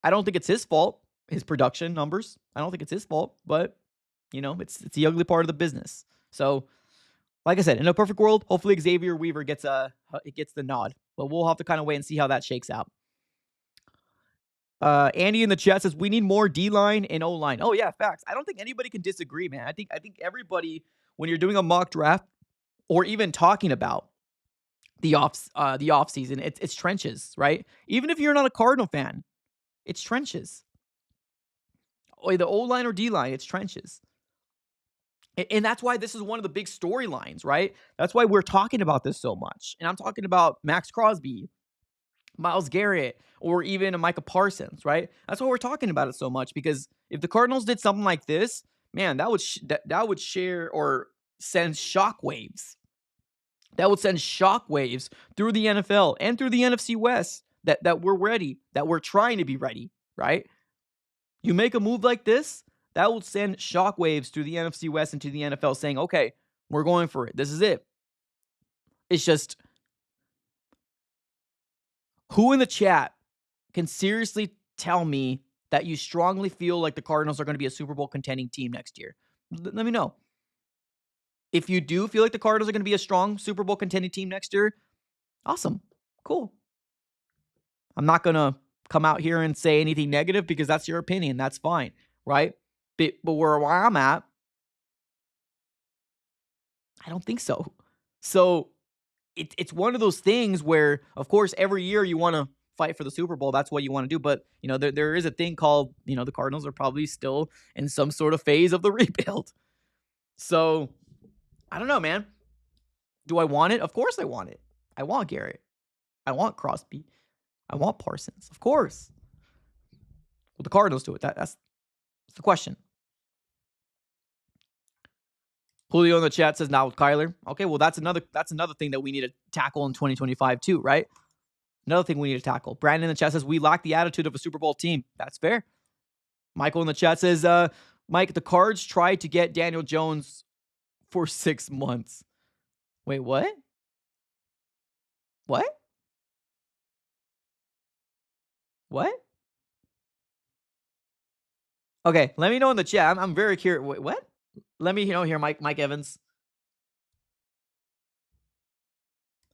Speaker 2: I don't think it's his fault, his production numbers. I don't think it's his fault, but, you know, it's the ugly part of the business. So, like I said, in a perfect world, hopefully Xavier Weaver gets the nod. But we'll have to kind of wait and see how that shakes out. Andy in the chat says, we need more D-line and O-line. Oh, yeah, facts. I don't think anybody can disagree, man. I think everybody, when you're doing a mock draft or even talking about the off season, it's trenches, right? Even if you're not a Cardinal fan, it's trenches. Or the O-line or D-line, it's trenches. And that's why this is one of the big storylines, right? That's why we're talking about this so much. And I'm talking about Max Crosby, Myles Garrett, or even a Micah Parsons, right? That's why we're talking about it so much, because if the Cardinals did something like this, man, that would share or send shockwaves. That would send shockwaves through the NFL and through the NFC West that we're ready, that we're trying to be ready, right? You make a move like this, that will send shockwaves through the NFC West and to the NFL saying, okay, we're going for it. This is it. It's just, who in the chat can seriously tell me that you strongly feel like the Cardinals are going to be a Super Bowl contending team next year? Let me know. If you do feel like the Cardinals are going to be a strong Super Bowl contending team next year, awesome. Cool. I'm not going to come out here and say anything negative because that's your opinion. That's fine, right? But where I'm at, I don't think so. So it's one of those things where, of course, every year you want to fight for the Super Bowl. That's what you want to do. But, you know, there is a thing called, you know, the Cardinals are probably still in some sort of phase of the rebuild. So, I don't know, man. Do I want it? Of course I want it. I want Garrett. I want Crosby. I want Parsons. Of course. Will the Cardinals do it? That's the question. Julio in the chat says, now with Kyler. Okay, well, that's another thing that we need to tackle in 2025 too, right? Another thing we need to tackle. Brandon in the chat says, we lack the attitude of a Super Bowl team. That's fair. Michael in the chat says, Mike, the Cards tried to get Daniel Jones for 6 months. Wait, what? What? What? Okay, let me know in the chat. I'm very curious. Wait, what? Let me know here, Mike Evans.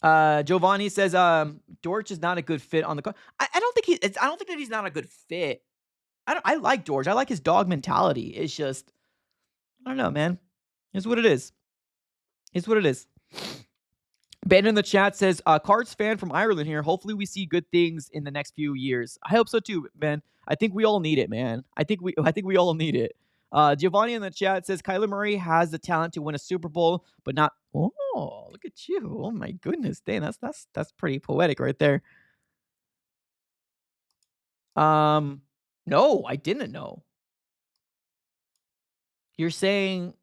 Speaker 2: Giovanni says Dortch is not a good fit on the Cards. I don't think I don't think that he's not a good fit. I like Dortch. I like his dog mentality. It's just I don't know, man. It's what it is. It's what it is. Ben in the chat says, Cards fan from Ireland here. Hopefully we see good things in the next few years. I hope so too, Ben. I think we all need it, man. I think we all need it. Giovanni in the chat says Kyler Murray has the talent to win a Super Bowl, but not. Oh, look at you! Oh my goodness, dang, that's pretty poetic right there. No, I didn't know. You're saying.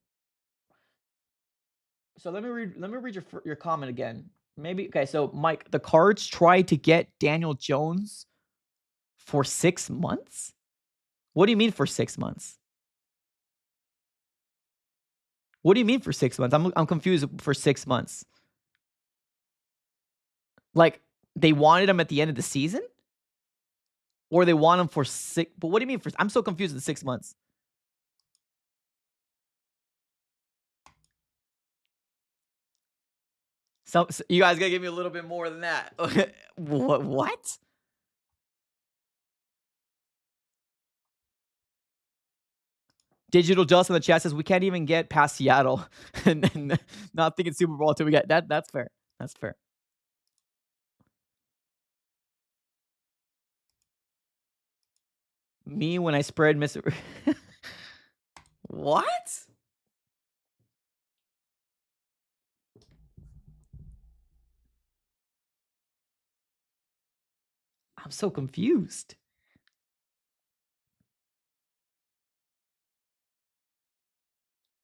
Speaker 2: So let me read your comment again. Maybe okay. So Mike, the Cards tried to get Daniel Jones for 6 months. What do you mean for 6 months? What do you mean for 6 months? I'm confused for 6 months. Like they wanted him at the end of the season, or they want him for 6? But what do you mean for? I'm so confused with 6 months. So you guys gotta give me a little bit more than that. What? Digital Just in the chat says we can't even get past Seattle, and not thinking Super Bowl until we get that. That's fair. That's fair. Me when I spread What? I'm so confused.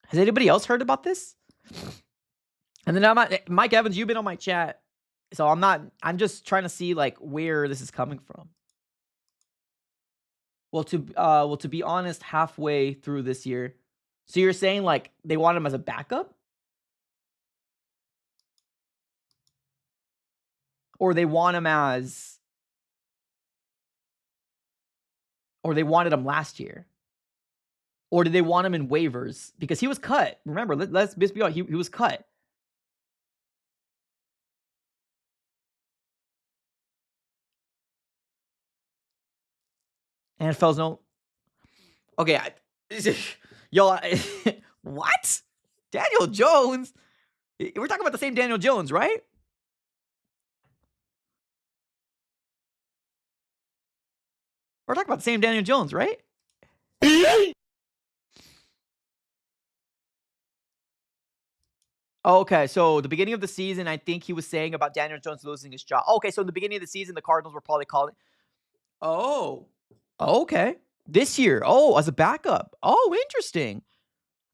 Speaker 2: Has anybody else heard about this? And then Mike Evans, you've been on my chat, so I'm just trying to see like where this is coming from. Well, to be honest, halfway through this year. So you're saying like they want him as a backup? Or they want him as or they wanted him last year? Or did they want him in waivers? Because he was cut. Remember, let's be honest, he was cut. NFL's no. Okay, y'all. What? Daniel Jones? We're talking about the same Daniel Jones, right? We're talking about the same Daniel Jones, right? Okay, so the beginning of the season, I think he was saying about Daniel Jones losing his job. Okay, so in the beginning of the season, the Cardinals were probably calling. Oh, okay. This year, as a backup. Oh, interesting.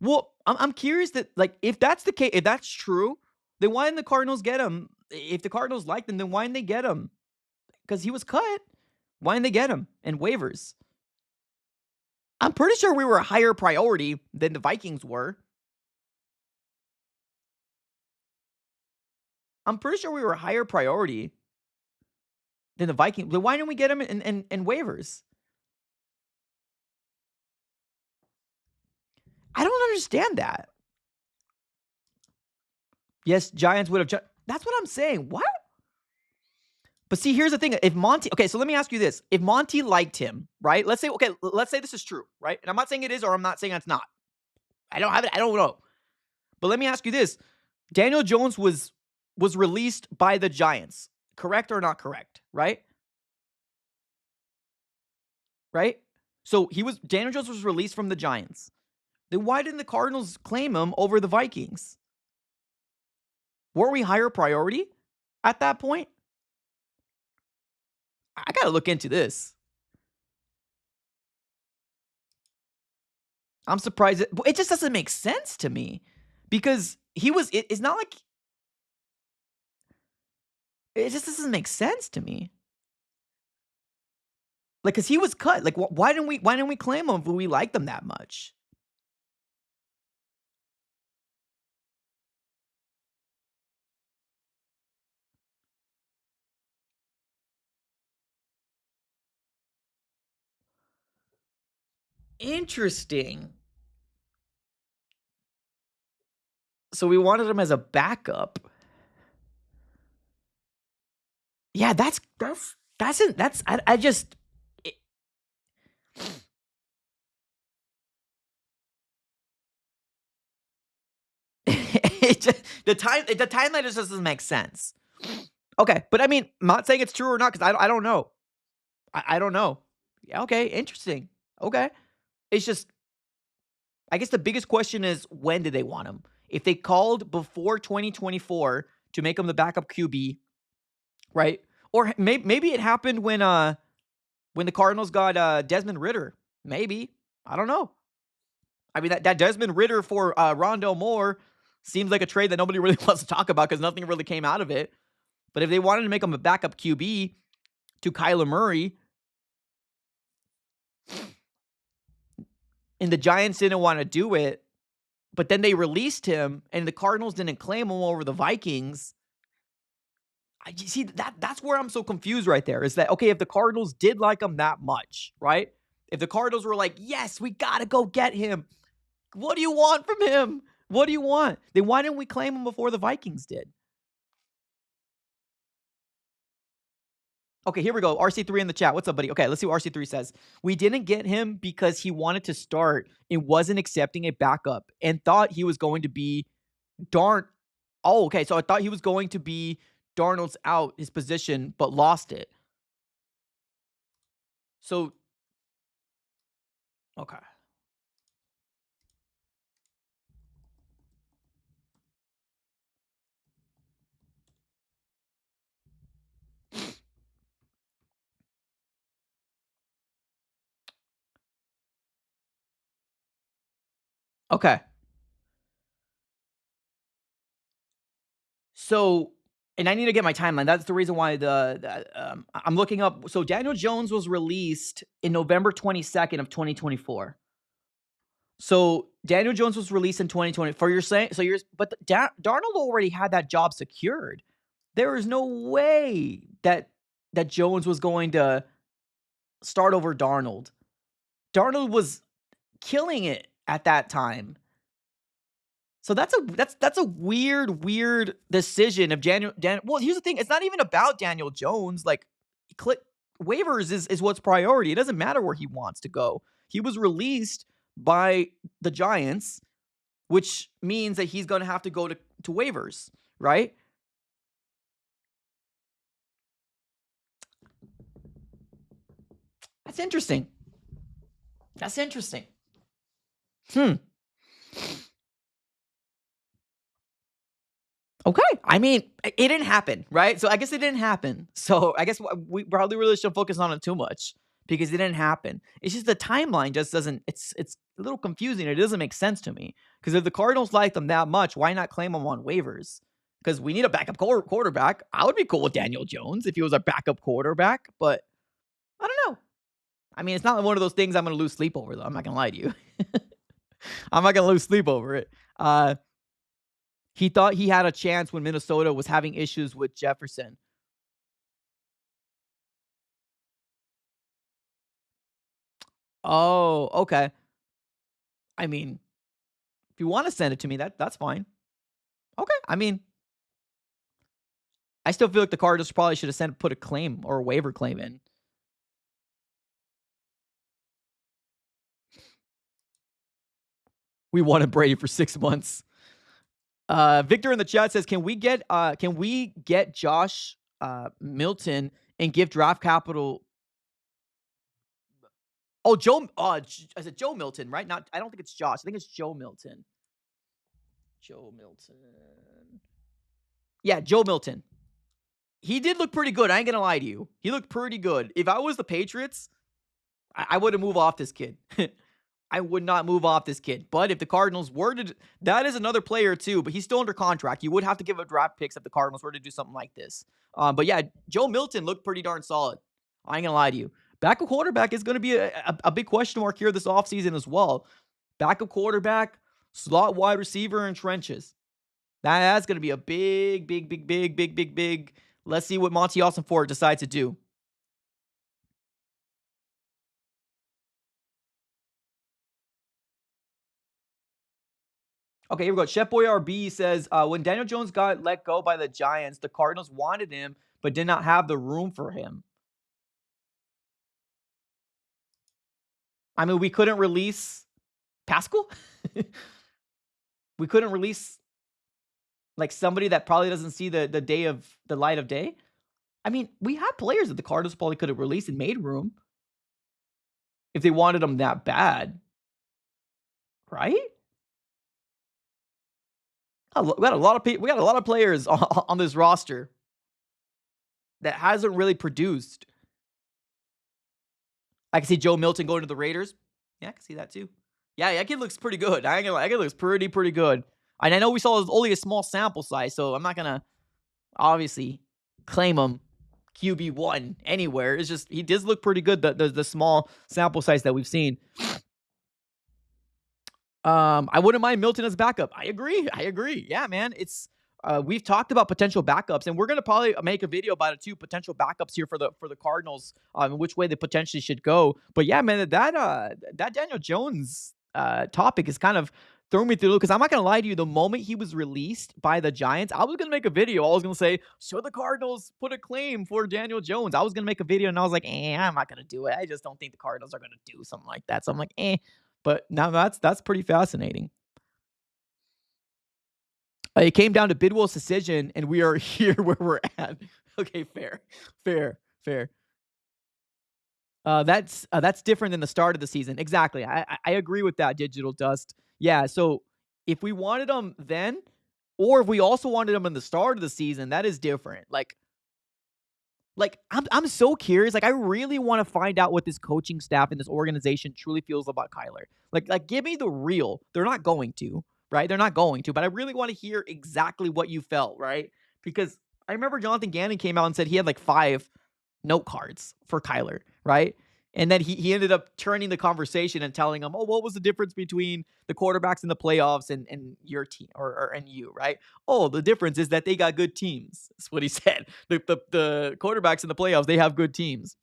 Speaker 2: Well, I'm curious that like if that's the case, if that's true, then why didn't the Cardinals get him? If the Cardinals liked him, then why didn't they get him? Because he was cut. Why didn't they get him in waivers? I'm pretty sure we were a higher priority than the Vikings were. I'm pretty sure we were a higher priority than the Vikings. Then why didn't we get him in waivers? I don't understand that. Yes, Giants would have. That's what I'm saying. What? But see, here's the thing. If Monty, okay, so let me ask you this. If Monty liked him, right? Let's say this is true, right? And I'm not saying it is, or I'm not saying it's not. I don't have it. I don't know. But let me ask you this. Daniel Jones was released by the Giants. Correct or not correct? Right? Right? So Daniel Jones was released from the Giants. Then why didn't the Cardinals claim him over the Vikings? Were we higher priority at that point? I got to look into this. I'm surprised. It just doesn't make sense to me because it's not like, it just doesn't make sense to me. Like, cause he was cut. Like, why didn't we claim him if we liked him that much? Interesting. So we wanted him as a backup. Yeah, I just it, the timeline just doesn't make sense. Okay, but I mean, I'm not saying it's true or not because I don't know. I don't know. Yeah, okay, interesting. Okay, it's just I guess the biggest question is when did they want him? If they called before 2024 to make him the backup QB, right? Or maybe it happened when the Cardinals got Desmond Ritter. Maybe. I don't know. I mean that Desmond Ritter for Rondell Moore seems like a trade that nobody really wants to talk about because nothing really came out of it. But if they wanted to make him a backup QB to Kyler Murray, and the Giants didn't want to do it, but then they released him, and the Cardinals didn't claim him over the Vikings. I see that's where I'm so confused right there. Is that okay? If the Cardinals did like him that much, right? If the Cardinals were like, yes, we gotta go get him. What do you want from him? What do you want? Then why didn't we claim him before the Vikings did? Okay, here we go. RC3 in the chat. What's up, buddy? Okay, let's see what RC3 says. We didn't get him because he wanted to start and wasn't accepting a backup and thought he was going to be Darn. Oh, okay. So I thought he was going to be Darnold's out his position, but lost it. So, okay. Okay. So, and I need to get my timeline. That's the reason why I'm looking up. So Daniel Jones was released in November 22nd of 2024. So Daniel Jones was released in 2020. For you're saying, so you're, but Darnold already had that job secured. There is no way that Jones was going to start over Darnold. Darnold was killing it at that time. So that's a weird decision of Daniel. Well, here's the thing: it's not even about Daniel Jones. Like, waivers is what's priority. It doesn't matter where he wants to go. He was released by the Giants, which means that he's going to have to go to waivers, right? That's interesting. That's interesting. Hmm. Okay. I mean, it didn't happen, right? So I guess it didn't happen. So I guess we probably really shouldn't focus on it too much because it didn't happen. It's just the timeline just doesn't. It's a little confusing. It doesn't make sense to me because if the Cardinals like them that much, why not claim them on waivers? Because we need a backup quarterback. I would be cool with Daniel Jones if he was a backup quarterback, but I don't know. I mean, it's not one of those things I'm going to lose sleep over, though. I'm not going to lie to you. I'm not going to lose sleep over it. He thought he had a chance when Minnesota was having issues with Jefferson. Oh, okay. I mean, if you want to send it to me, that's fine. Okay. I mean, I still feel like the Cardinals probably should have put a claim or a waiver claim in. We wanted Brady for 6 months. Victor in the chat says, "Can we get Josh Milton and give draft capital?" Oh, Joe. I said Joe Milton, right? Not. I don't think it's Josh. I think it's Joe Milton. Joe Milton. Yeah, Joe Milton. He did look pretty good. I ain't gonna lie to you. He looked pretty good. If I was the Patriots, I wouldn't move off this kid. I would not move off this kid. But if the Cardinals were to, that is another player too. But he's still under contract. You would have to give up draft picks if the Cardinals were to do something like this. But yeah, Joe Milton looked pretty darn solid. I ain't gonna lie to you. Backup quarterback is going to be a big question mark here this offseason as well. Backup quarterback, slot wide receiver, and trenches. That's going to be a big. Let's see what Monty Ford decides to do. Okay, here we go. Chef Boy RB says, when Daniel Jones got let go by the Giants, the Cardinals wanted him, but did not have the room for him. I mean, we couldn't release Pascal? We couldn't release like somebody that probably doesn't see the light of day. I mean, we had players that the Cardinals probably could have released and made room if they wanted them that bad, right? We got a lot of people. We got a lot of players on this roster that hasn't really produced. I can see Joe Milton going to the Raiders. Yeah, I can see that too. Yeah, that kid looks pretty good. I ain't gonna lie, that kid looks pretty good. And I know we saw only a small sample size, so I'm not gonna obviously claim him QB1 anywhere. It's just he does look pretty good. The small sample size that we've seen. I wouldn't mind Milton as backup. I agree. Yeah, man. It's we've talked about potential backups, and we're gonna probably make a video about it too. Potential backups here for the Cardinals, which way they potentially should go. But yeah, man, that Daniel Jones topic is kind of throwing me through because I'm not gonna lie to you. The moment he was released by the Giants, I was gonna make a video. I was gonna say, "Should the Cardinals put a claim for Daniel Jones?" I was gonna make a video, and I was like, I'm not gonna do it. I just don't think the Cardinals are gonna do something like that. So I'm like, eh. But now that's pretty fascinating. It came down to Bidwell's decision, and we are here where we're at. Okay, fair. That's different than the start of the season. Exactly. I agree with that, Digital Dust. Yeah. So if we wanted them then, or if we also wanted them in the start of the season, that is different. Like I'm so curious. Like I really want to find out what this coaching staff and this organization truly feels about Kyler. Like give me the real. They're not going to, right? They're not going to, but I really want to hear exactly what you felt, right? Because I remember Jonathan Gannon came out and said he had like 5 note cards for Kyler, right? And then he ended up turning the conversation and telling him, "Oh, what was the difference between the quarterbacks in the playoffs and your team or and you, right? Oh, the difference is that they got good teams." That's what he said. The quarterbacks in the playoffs, they have good teams.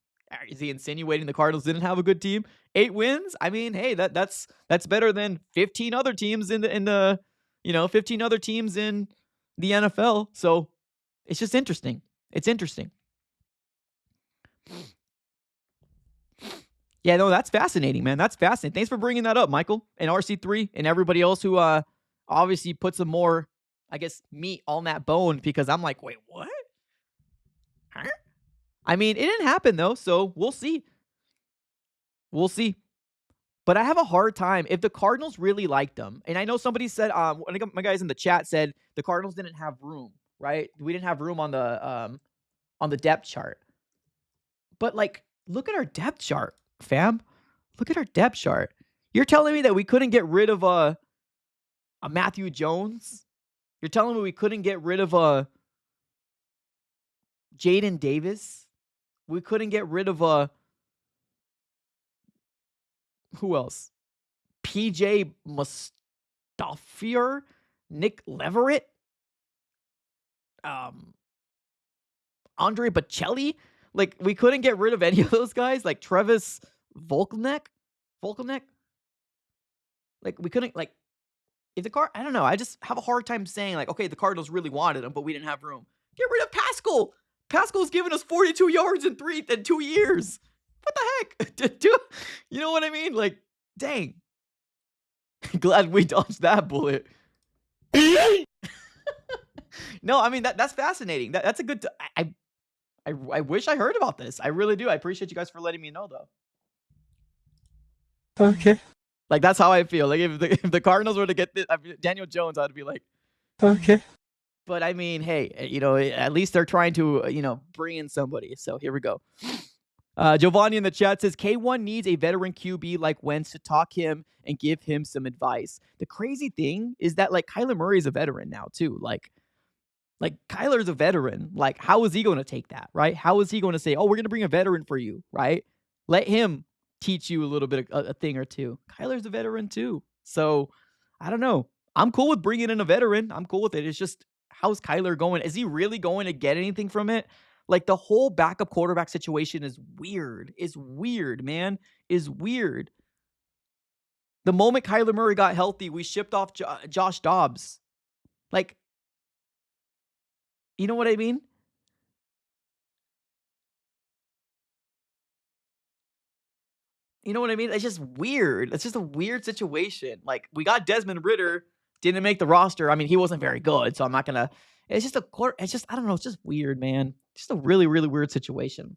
Speaker 2: Is he insinuating the Cardinals didn't have a good team? 8 wins? I mean, hey, that's better than 15 other teams in the 15 other teams in the NFL. So it's just interesting. It's interesting. Yeah, no, that's fascinating, man. That's fascinating. Thanks for bringing that up, Michael, and RC3, and everybody else who obviously put some more, I guess, meat on that bone because I'm like, wait, what? Huh? I mean, it didn't happen though, so we'll see. We'll see. But I have a hard time if the Cardinals really liked them. And I know somebody said, one of my guys in the chat said the Cardinals didn't have room, right? We didn't have room on the depth chart. But like, look at our depth chart, fam. Look at our depth chart. You're telling me that we couldn't get rid of a Matthew Jones? You're telling me we couldn't get rid of a Jaden Davis? We couldn't get rid of a who else? PJ Mustafier, Nick Leverett, Andre Bocelli. Like we couldn't get rid of any of those guys. Like Travis Volkanek. Like we couldn't like if the I don't know. I just have a hard time saying like, okay, the Cardinals really wanted him, but we didn't have room. Get rid of Pascal. Pascal's given us 42 yards in 2 years. What the heck? You know what I mean? Like, dang. Glad we dodged that bullet. No, I mean that's fascinating. That's a good. I wish I heard about this. I really do. I appreciate you guys for letting me know, though.
Speaker 3: Okay.
Speaker 2: Like that's how I feel. Like if the Cardinals were to get Daniel Jones, I'd be like,
Speaker 3: okay.
Speaker 2: But I mean, hey, at least they're trying to bring in somebody. So here we go. Giovanni in the chat says K1 needs a veteran QB like Wentz to talk him and give him some advice. The crazy thing is that like Kyler Murray is a veteran now too. Like Kyler's a veteran. Like how is he going to take that, right? How is he going to say, "Oh, we're going to bring a veteran for you," right? Let him teach you a little bit of a thing or two. Kyler's a veteran too. So I don't know. I'm cool with bringing in a veteran. I'm cool with it. It's just how's Kyler going? Is he really going to get anything from it? Like the whole backup quarterback situation is weird. It's weird, man. Is weird. The moment Kyler Murray got healthy, we shipped off Josh Dobbs. Like, you know what I mean? You know what I mean? It's just weird. It's just a weird situation. Like, we got Desmond Ritter, didn't make the roster. I mean, he wasn't very good, so I'm not gonna. It's just I don't know. It's just weird, man. Just a really, really weird situation.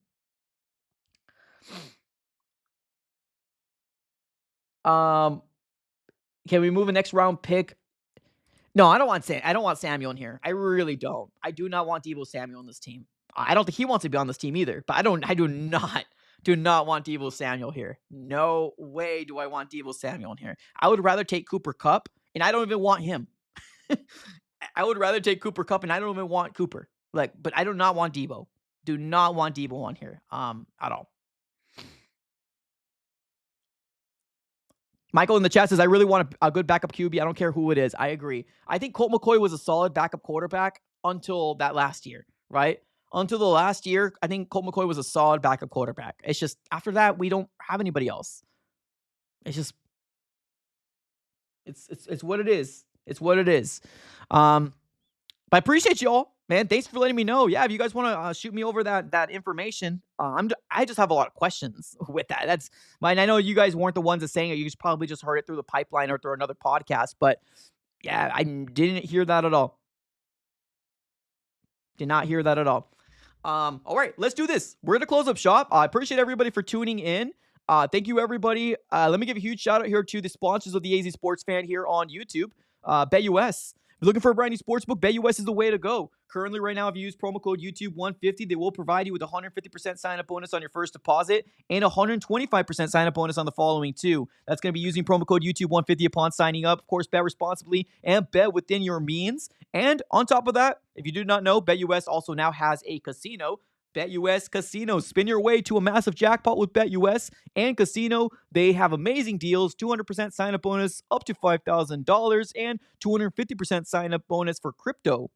Speaker 2: Um, can we move a next round pick? No, I don't want Samuel in here. I really don't. I do not want Deebo Samuel on this team. I don't think he wants to be on this team either. But I do not want Deebo Samuel here. No way do I want Deebo Samuel in here. I would rather take Cooper Kupp, and I don't even want him. I would rather take Cooper Kupp, and I don't even want Cooper. But I do not want Deebo. Do not want Deebo on here. At all. Michael in the chat says, I really want a good backup QB. I don't care who it is. I agree. I think Colt McCoy was a solid backup quarterback until that last year, right? Until the last year, I think Colt McCoy was a solid backup quarterback. It's just after that, we don't have anybody else. It's just, it's what it is. It's what it is. But I appreciate y'all, man. Thanks for letting me know. Yeah, if you guys want to shoot me over that information, I just have a lot of questions with that. That's mine. I know you guys weren't the ones that saying it. You probably just heard it through the pipeline or through another podcast. But yeah, I didn't hear that at all. Did not hear that at all. All right, let's do this. We're gonna close up shop. I appreciate everybody for tuning in. Thank you, everybody. Let me give a huge shout out here to the sponsors of the AZ Sports Fan here on YouTube. BetUS. If you're looking for a brand new sportsbook, BetUS is the way to go. Currently, right now, if you use promo code YouTube150, they will provide you with a 150% sign-up bonus on your first deposit and a 125% sign-up bonus on the following two. That's going to be using promo code YouTube150 upon signing up. Of course, bet responsibly and bet within your means. And on top of that, if you do not know, BetUS also now has a casino. BetUS Casino. Spin your way to a massive jackpot with BetUS and Casino. They have amazing deals, 200% sign-up bonus up to $5,000 and 250% sign-up bonus for crypto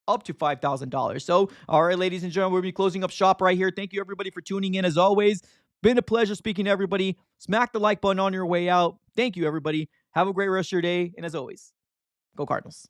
Speaker 2: up to $5,000. So, all right, ladies and gentlemen, we'll be closing up shop right here. Thank you, everybody, for tuning in. As always, been a pleasure speaking to everybody. Smack the like button on your way out. Thank you, everybody. Have a great rest of your day. And as always, go Cardinals.